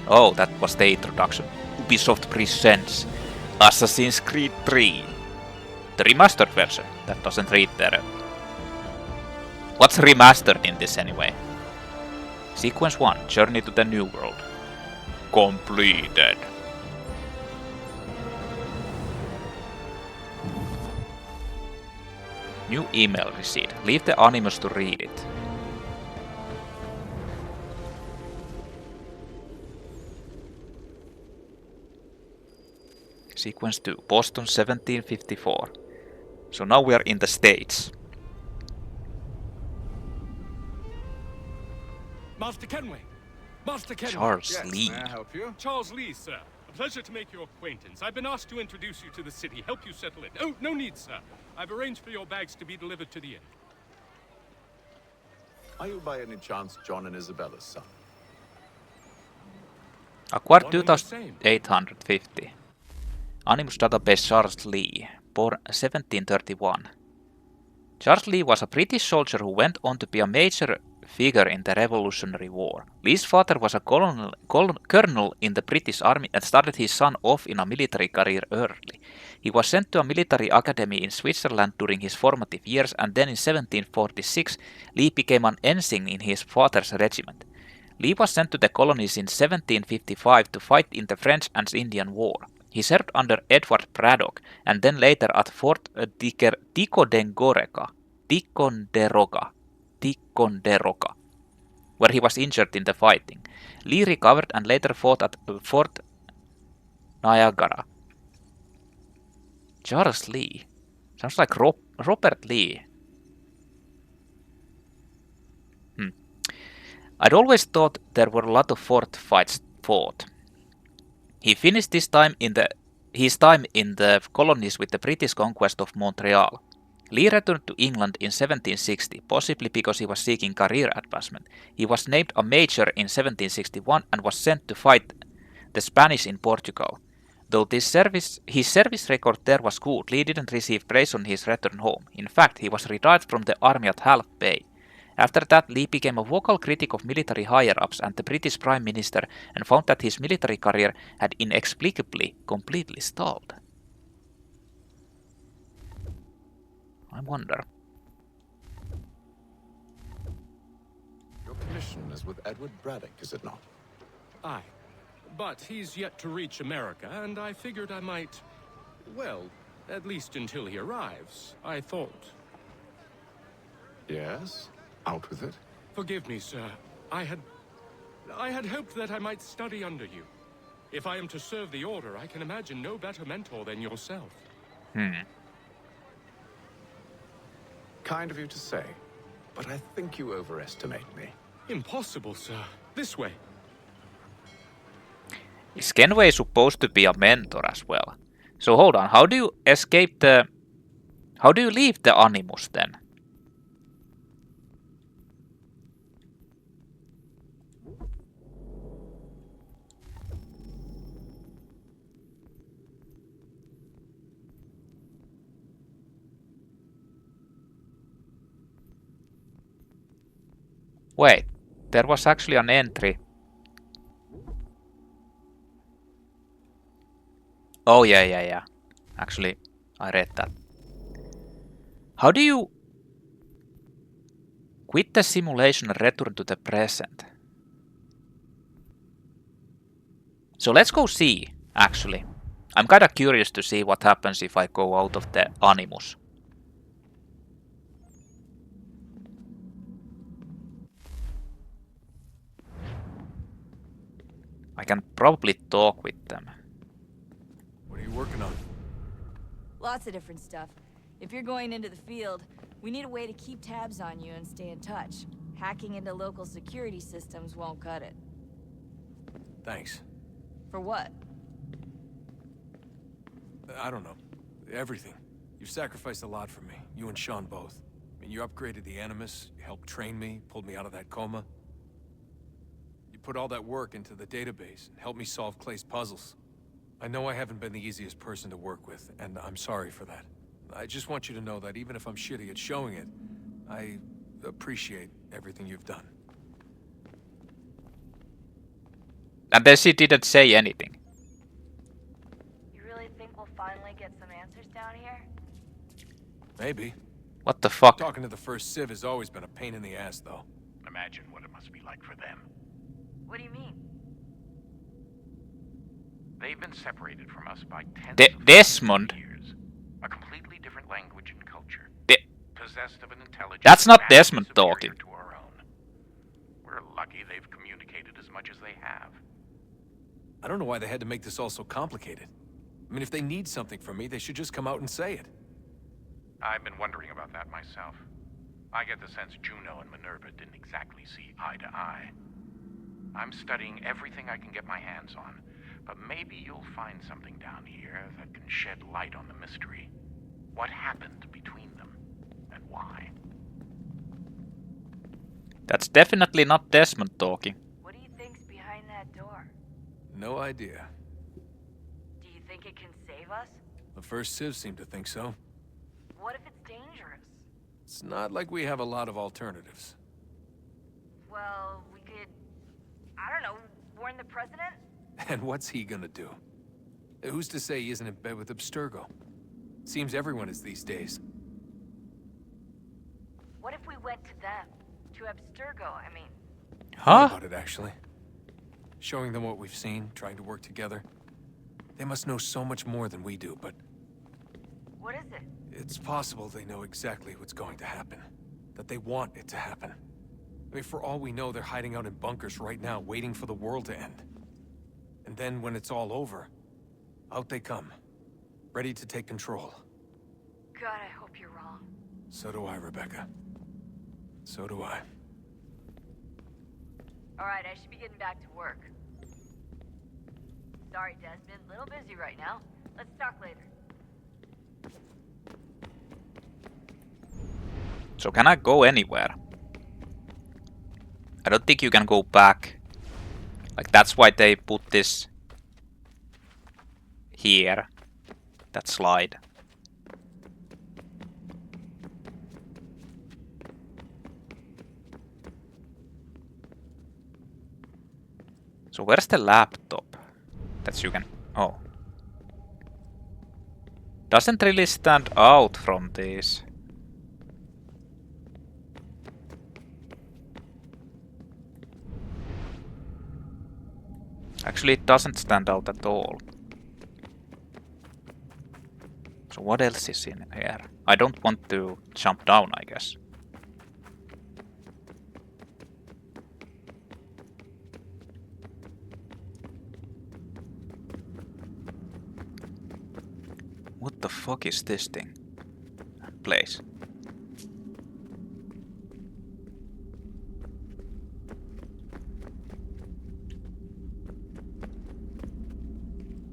Oh, that was the introduction. Ubisoft presents Assassin's Creed 3. The remastered version. That doesn't read there. What's remastered in this anyway? Sequence 1. Journey to the New World. Completed. New email received. Leave the Animus to read it. Sequence 2. Boston 1754. So now we are in the States. Master Kenway! Master Kenway! Charles Lee. May I help you? Charles Lee, sir. A pleasure to make your acquaintance. I've been asked to introduce you to the city, help you settle in. Oh, no need, sir. I've arranged for your bags to be delivered to the inn. Are you by any chance John and Isabella's son? Acquired One and the same. 2850. Animus database Charles Lee, born 1731. Charles Lee was a British soldier who went on to be a major figure in the Revolutionary War. Lee's father was a colonel in the British Army and started his son off in a military career early. He was sent to a military academy in Switzerland during his formative years, and then in 1746 Lee became an ensign in his father's regiment. Lee was sent to the colonies in 1755 to fight in the French and Indian War. He served under Edward Braddock and then later at Fort Ticonderoga, where he was injured in the fighting. Lee recovered and later fought at Fort Niagara. Charles Lee. Sounds like Robert Lee. I'd always thought there were a lot of fort fights fought. He finished his time in the colonies with the British conquest of Montreal. Lee returned to England in 1760, possibly because he was seeking career advancement. He was named a major in 1761 and was sent to fight the Spanish in Portugal. Though his service record there was good, Lee didn't receive praise on his return home. In fact, he was retired from the army at half pay. After that, Lee became a vocal critic of military higher-ups and the British Prime Minister and found that his military career had inexplicably completely stalled. I wonder. Your commission is with Edward Braddock, is it not? Aye. But he's yet to reach America, and I figured I might... Well, at least until he arrives, I thought. Yes? Out with it. Forgive me, sir. I had hoped that I might study under you. If I am to serve the Order, I can imagine no better mentor than yourself. Kind of you to say, but I think you overestimate me. Impossible, sir. This way. Is Kenway supposed to be a mentor as well? So hold on, how do you escape the... How do you leave the Animus then? Wait, there was actually an entry. Oh, yeah. Actually, I read that. How do you quit the simulation and return to the present? So let's go see, actually. I'm kinda curious to see what happens if I go out of the Animus. I can probably talk with them. What are you working on? Lots of different stuff. If you're going into the field, we need a way to keep tabs on you and stay in touch. Hacking into local security systems won't cut it. Thanks. For what? I don't know. Everything. You've sacrificed a lot for me. You and Sean both. I mean, you upgraded the Animus, you helped train me, pulled me out of that coma. You put all that work into the database and helped me solve Clay's puzzles. I know I haven't been the easiest person to work with, and I'm sorry for that. I just want you to know that even if I'm shitty at showing it, I appreciate everything you've done. And then she didn't say anything. You really think we'll finally get some answers down here? Maybe. What the fuck? Talking to the first Civ has always been a pain in the ass, though. Imagine what it must be like for them. What do you mean? They've been separated from us by tens of Desmond. years. A completely different language and culture. Possessed of an intelligence That's not vastly Desmond superior talking. to our own. We're lucky they've communicated as much as they have. I don't know why they had to make this all so complicated. I mean, if they need something from me, they should just come out and say it. I've been wondering about that myself. I get the sense Juno and Minerva didn't exactly see eye to eye. I'm studying everything I can get my hands on, but maybe you'll find something down here that can shed light on the mystery. What happened between them, and why? That's definitely not Desmond talking. What do you think's behind that door? No idea. Do you think it can save us? The first Civ seemed to think so. What if it's dangerous? It's not like we have a lot of alternatives. Well, we could... I don't know, warn the president? And what's he gonna do? Who's to say he isn't in bed with Abstergo? Seems everyone is these days. What if we went to them? To Abstergo, I mean. Thought about it, actually. Showing them what we've seen, trying to work together. They must know so much more than we do, but... What is it? It's possible they know exactly what's going to happen. That they want it to happen. I mean, for all we know, they're hiding out in bunkers right now, waiting for the world to end. And then when it's all over, out they come. Ready to take control. God, I hope you're wrong. So do I, Rebecca. So do I. Alright, I should be getting back to work. Sorry, Desmond. Little busy right now. Let's talk later. So can I go anywhere? I don't think you can go back. Like, that's why they put this here. That slide. So where's the laptop? That you can... Oh. Doesn't really stand out from this. Actually, it doesn't stand out at all. So what else is in here? I don't want to jump down, I guess. What the fuck is this thing? Place.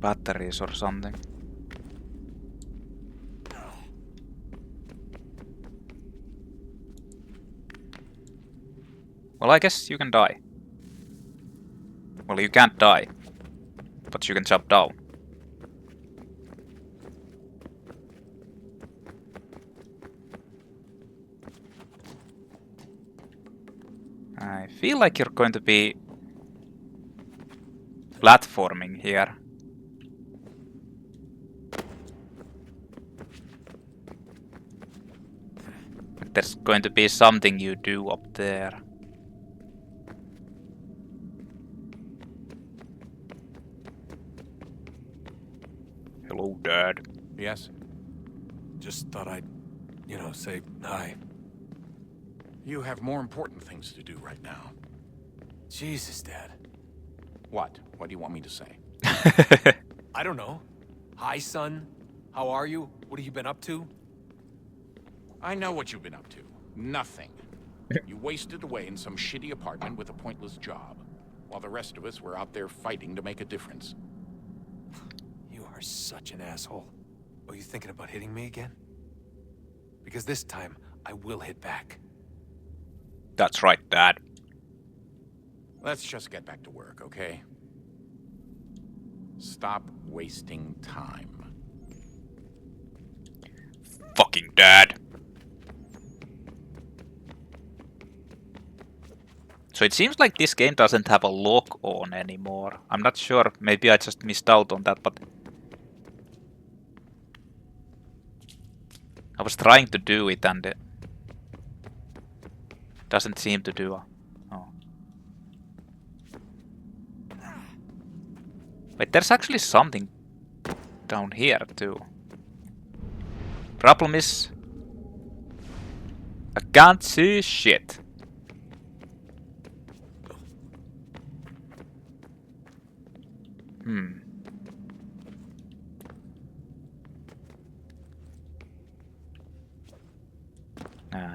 Batteries or something. Well, I guess you can die. Well, you can't die, but you can jump down. I feel like you're going to be platforming here. There's going to be something you do up there. Hello, Dad. Yes? Just thought I'd, you know, say hi. You have more important things to do right now. Jesus, Dad. What? What do you want me to say? I don't know. Hi, son. How are you? What have you been up to? I know what you've been up to. Nothing. You wasted away in some shitty apartment with a pointless job, while the rest of us were out there fighting to make a difference. You are such an asshole. Are you thinking about hitting me again? Because this time, I will hit back. That's right, Dad. Let's just get back to work, okay? Stop wasting time. Fucking Dad. So it seems like this game doesn't have a lock on anymore. I'm not sure, maybe I just missed out on that, but... I was trying to do it and it doesn't seem to do a... Oh. Wait, there's actually something down here too. Problem is... I can't see shit.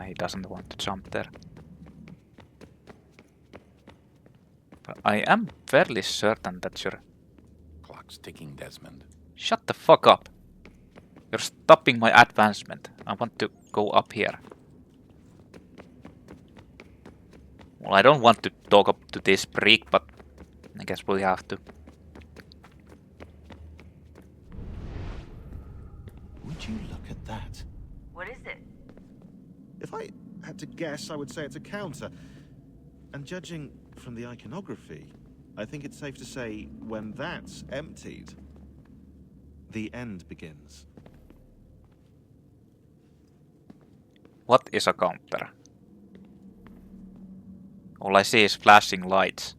He doesn't want to jump there. But I am fairly certain that you're... Clock's ticking, Desmond. Shut the fuck up! You're stopping my advancement. I want to go up here. Well, I don't want to talk up to this brick, but I guess we have to. Would you look at that? What is it? If I had to guess, I would say it's a counter. And judging from the iconography, I think it's safe to say when that's emptied, the end begins. What is a counter? All I see is flashing lights.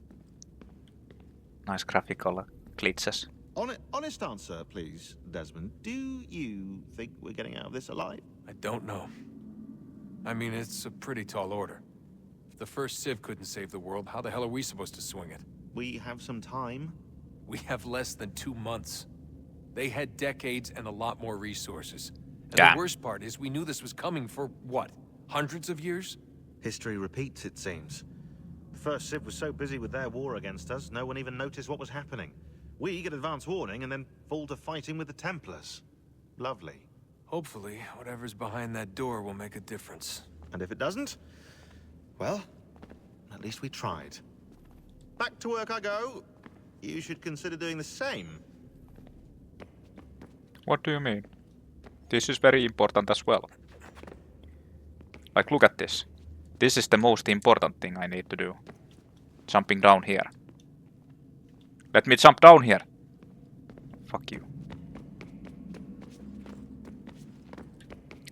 Nice graphical glitches. Honest answer, please, Desmond. Do you think we're getting out of this alive? I don't know. I mean, it's a pretty tall order. If the first Civ couldn't save the world, how the hell are we supposed to swing it? We have some time. We have less than 2 months. They had decades and a lot more resources. And Yeah. the worst part is we knew this was coming for, what, hundreds of years? History repeats, it seems. The first Civ was so busy with their war against us, no one even noticed what was happening. We get advance warning and then fall to fighting with the Templars. Lovely. Hopefully, whatever's behind that door will make a difference. And if it doesn't, well, at least we tried. Back to work I go. You should consider doing the same. What do you mean? This is very important as well. Like, look at this. This is the most important thing I need to do. Jumping down here. Let me jump down here. Fuck you.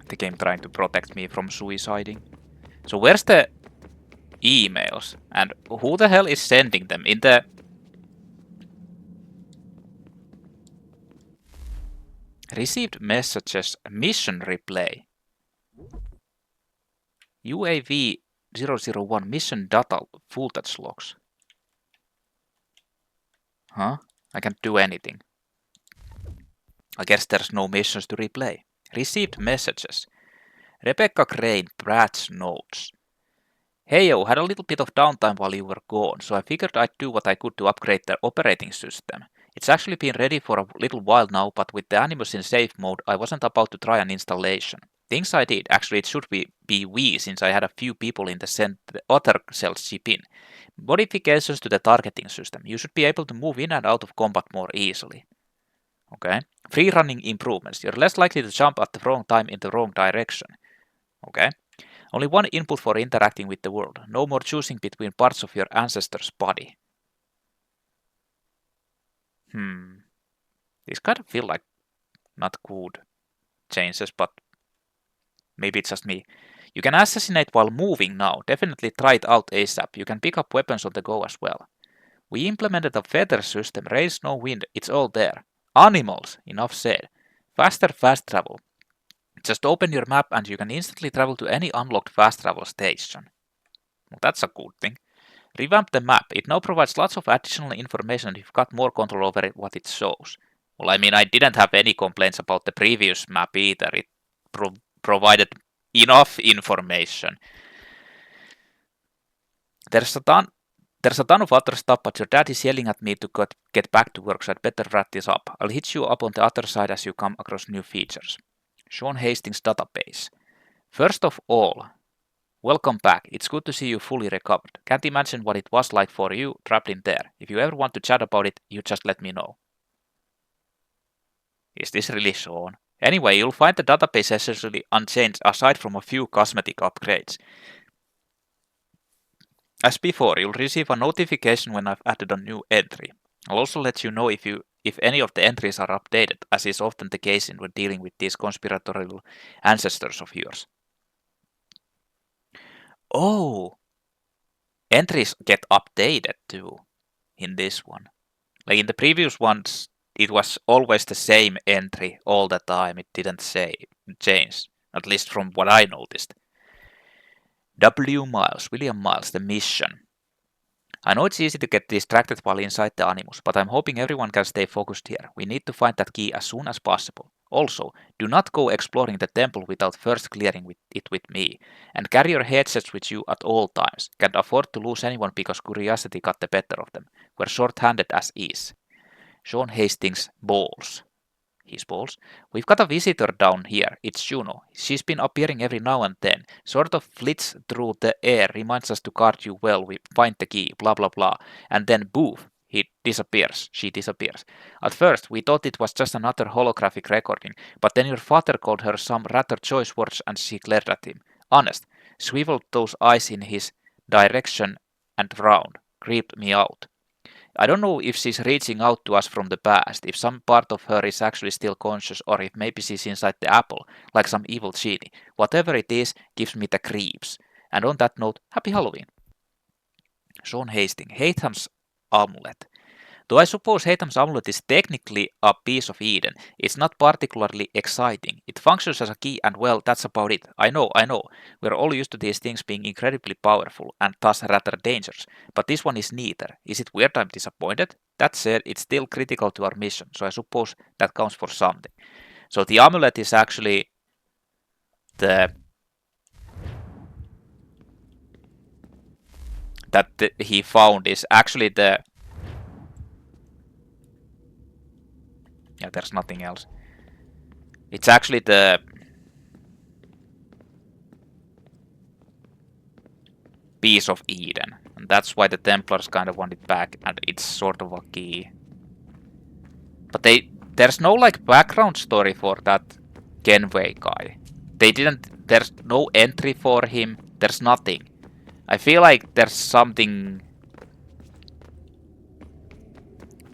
The game trying to protect me from suiciding. So where's the emails? And who the hell is sending them? In the... Received messages, mission replay. UAV 001 mission data footage logs. Huh? I can't do anything. I guess there's no missions to replay. Received messages. Rebecca Crane, Brad's notes. Heyo, had a little bit of downtime while you were gone, so I figured I'd do what I could to upgrade the operating system. It's actually been ready for a little while now, but with the Animus in safe mode, I wasn't about to try an installation. Things I did, actually it should be we, since I had a few people in the other cells chip in. Modifications to the targeting system. You should be able to move in and out of combat more easily. Okay. Free running improvements. You're less likely to jump at the wrong time in the wrong direction. Okay. Only one input for interacting with the world. No more choosing between parts of your ancestor's body. These kind of feel like not good changes, but maybe it's just me. You can assassinate while moving now. Definitely try it out ASAP. You can pick up weapons on the go as well. We implemented a feather system. Rain, snow, wind. It's all there. Animals. Enough said. Faster fast travel. Just open your map and you can instantly travel to any unlocked fast travel station. Well, that's a good thing. Revamp the map. It now provides lots of additional information and you've got more control over what it shows. Well, I mean, I didn't have any complaints about the previous map either. It provided enough information. There's a ton of other stuff, but your dad is yelling at me to get back to work, so I'd better wrap this up. I'll hit you up on the other side as you come across new features. Sean Hastings database. First of all, welcome back. It's good to see you fully recovered. Can't imagine what it was like for you trapped in there. If you ever want to chat about it, you just let me know. Is this really Sean? Anyway, you'll find the database essentially unchanged aside from a few cosmetic upgrades. As before, you'll receive a notification when I've added a new entry. I'll also let you know if any of the entries are updated, as is often the case when dealing with these conspiratorial ancestors of yours. Oh! Entries get updated too in this one. Like in the previous ones, it was always the same entry all the time. It didn't change, at least from what I noticed. William Miles, the mission. I know it's easy to get distracted while inside the Animus, but I'm hoping everyone can stay focused here. We need to find that key as soon as possible. Also, do not go exploring the temple without first clearing it with me. And carry your headsets with you at all times. Can't afford to lose anyone because curiosity got the better of them. We're short-handed as is. Sean Hastings' balls. His balls? We've got a visitor down here. It's Juno. She's been appearing every now and then. Sort of flits through the air, reminds us to guard you well, we find the key, blah blah blah. And then boof, he disappears. She disappears. At first, we thought it was just another holographic recording, but then your father called her some rather choice words and she glared at him. Honest, swiveled those eyes in his direction and frowned. Creeped me out. I don't know if she's reaching out to us from the past, if some part of her is actually still conscious, or if maybe she's inside the apple, like some evil genie. Whatever it is, gives me the creeps. And on that note, happy Halloween. Sean Hastings, Haytham's amulet. Though I suppose Haytham's amulet is technically a piece of Eden, it's not particularly exciting. It functions as a key and well, that's about it. I know. We're all used to these things being incredibly powerful and thus rather dangerous. But this one is neither. Is it weird I'm disappointed? That said, it's still critical to our mission, so I suppose that counts for something. So the amulet is actually that he found is actually the... Yeah, there's nothing else. It's actually the piece of Eden. And that's why the Templars kind of want it back, and it's sort of a key. But there's no like background story for that Kenway guy. There's no entry for him. There's nothing. I feel like there's something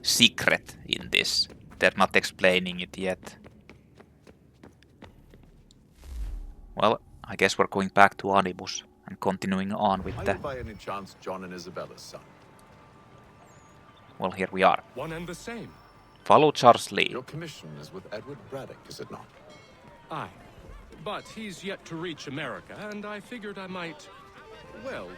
secret in this. They're not explaining it yet. Well, I guess we're going back to Animus and continuing on with the... Are you by any chance John and Isabella's son? Well, here we are. One and the same. Follow Charles Lee. Your commission is with Edward Braddock, is it not? Aye. But he's yet to reach America, and I figured I might... Well,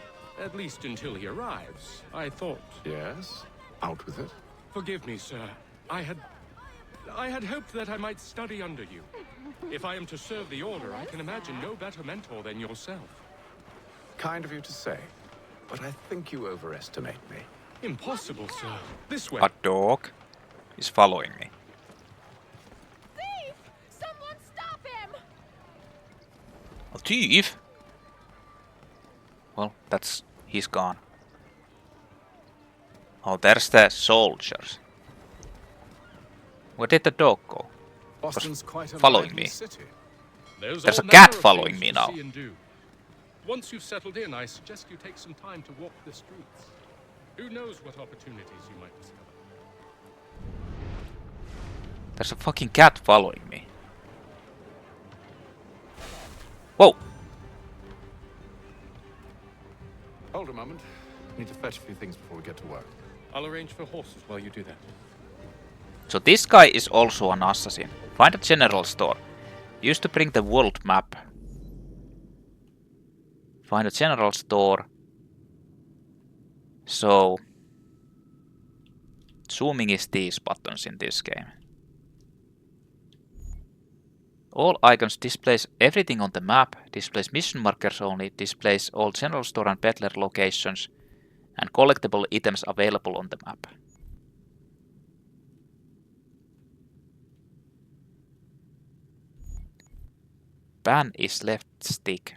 at least until he arrives. I thought... Yes? Out with it. Forgive me, sir. I had hoped that I might study under you. If I am to serve the Order, I can imagine no better mentor than yourself. Kind of you to say, but I think you overestimate me. Impossible, sir. This way. A dog is following me. Thief! Someone stop him! A thief? Well, he's gone. Oh, there's the soldiers. Where did the dog go? Boston's quite a following me. City. There's a cat following me now. Once you've settled in, I suggest you take some time to walk the streets. Who knows what opportunities you might discover. There's a fucking cat following me. Whoa! Hold a moment. Need to fetch a few things before we get to work. I'll arrange for horses while you do that. So this guy is also an assassin. Find a general store. Used to bring the world map. Find a general store. So zooming is these buttons in this game. All icons displays everything on the map, displays mission markers only, displays all general store and peddler locations, and collectible items available on the map. Ban is left stick.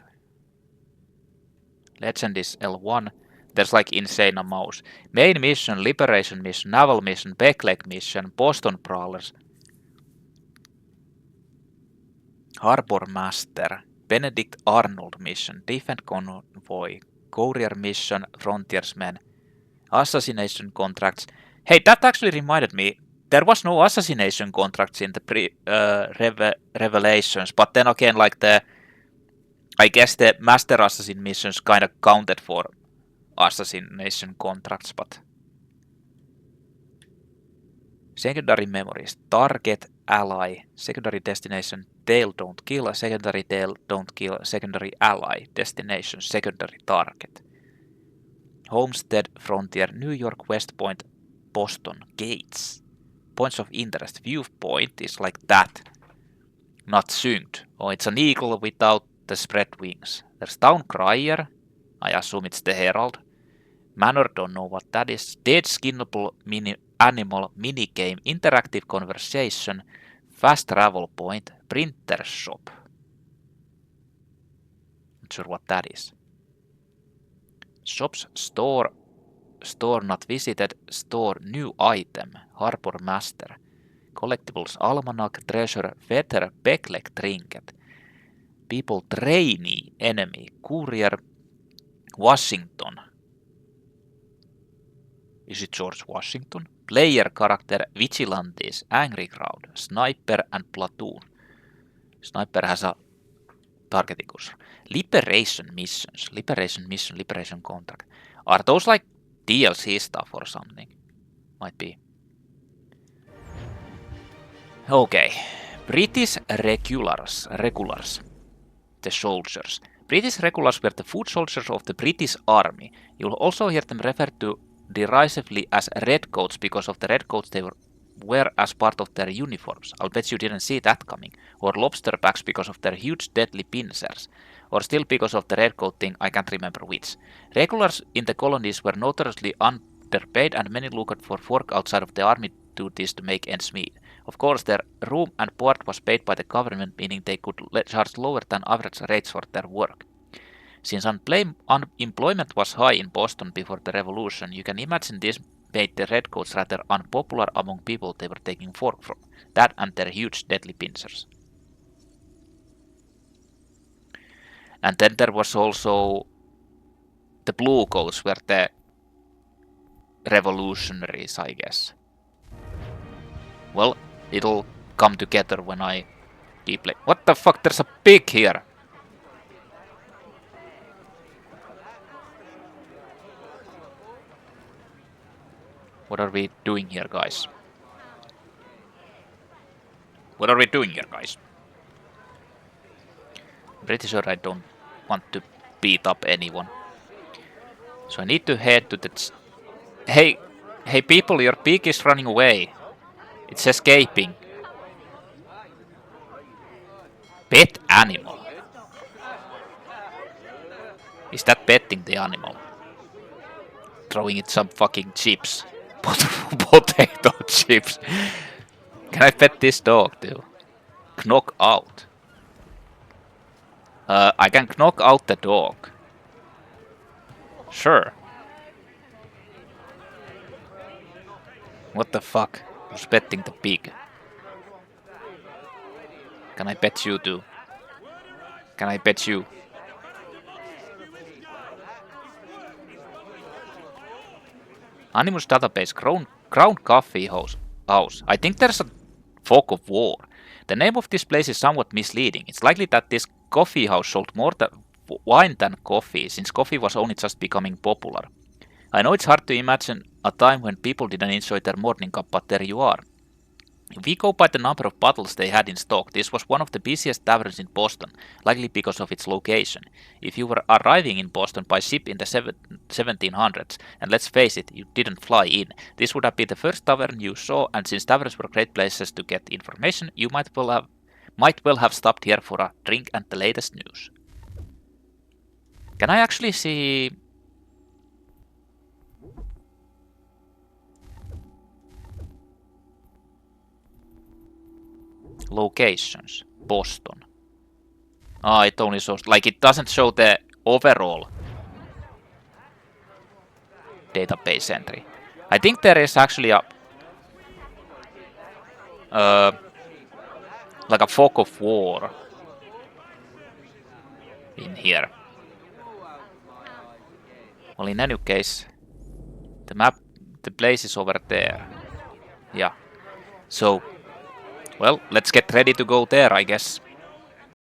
Legend is L1. There's like insane amounts. Main mission, Liberation mission, Naval mission, Becklake mission, Boston Prowlers, Harbor Master, Benedict Arnold mission, Defend Convoy, Courier mission, Frontiersmen, Assassination contracts. Hey, that actually reminded me. There was no assassination contracts in the Revelations, but then again, like I guess the Master Assassin missions kind of counted for assassination contracts, but secondary memories, target, ally, secondary destination, tail don't kill, secondary tail don't kill, secondary ally, destination, secondary target. Homestead, Frontier, New York, West Point, Boston, Gates. Points of interest. Viewpoint is like that. Not synced. Oh, it's an eagle without the spread wings. There's Town Crier. I assume it's the Herald. Manor, don't know what that is. Dead skinnable animal minigame. Interactive conversation. Fast travel point. Printer shop. Not sure what that is. Shops, store, store not visited, store new item, harbor master, collectibles, almanac, treasure, feather, pegleg trinket, people, trainee, enemy, courier, Washington. Is it George Washington? Player character, vigilantes, angry crowd, sniper and platoon. Sniper has a targeting cursor. Liberation missions. Liberation mission, liberation contract. Are those like DLC stuff or something? Might be. Okay. British regulars. The soldiers. British regulars were the foot soldiers of the British Army. You'll also hear them referred to derisively as redcoats because of the redcoats they wear as part of their uniforms. I'll bet you didn't see that coming. Or lobsterbacks because of their huge deadly pincers. Or still because of the redcoat thing, I can't remember which. Regulars in the colonies were notoriously underpaid and many looked for work outside of the army duties to make ends meet. Of course, their room and board was paid by the government, meaning they could charge lower than average rates for their work. Since unemployment was high in Boston before the revolution, you can imagine this made the redcoats rather unpopular among people they were taking work from. That and their huge deadly pincers. And then there was also the blue coats were the revolutionaries, I guess. Well, it'll come together when I deplay. What the fuck? There's a pig here! What are we doing here, guys? What are we doing here, guys? Pretty sure I don't want to beat up anyone. So I need to head to the... Hey people, your pig is running away. It's escaping. Pet animal. Is that petting the animal? Throwing it some fucking chips. Potato chips. Can I pet this dog too? Knock out. I can knock out the dog. Sure. What the fuck? Who's petting the pig? Can I pet you too? Can I pet you? Animus database, Crown Coffee House. I think there's a fog of war. The name of this place is somewhat misleading. It's likely that this coffee house sold more wine than coffee, since coffee was only just becoming popular. I know it's hard to imagine a time when people didn't enjoy their morning cup, but there you are. If we go by the number of bottles they had in stock, this was one of the busiest taverns in Boston, likely because of its location. If you were arriving in Boston by ship in the 1700s, and let's face it, you didn't fly in, this would have been the first tavern you saw, and since taverns were great places to get information, you might well have stopped here for a drink and the latest news. Can I actually see... Locations. Boston. It only shows... Like, it doesn't show the overall database entry. I think there is actually a... like a fog of war in here. Well, in any case, the map, the place is over there. Yeah. So, well, let's get ready to go there, I guess.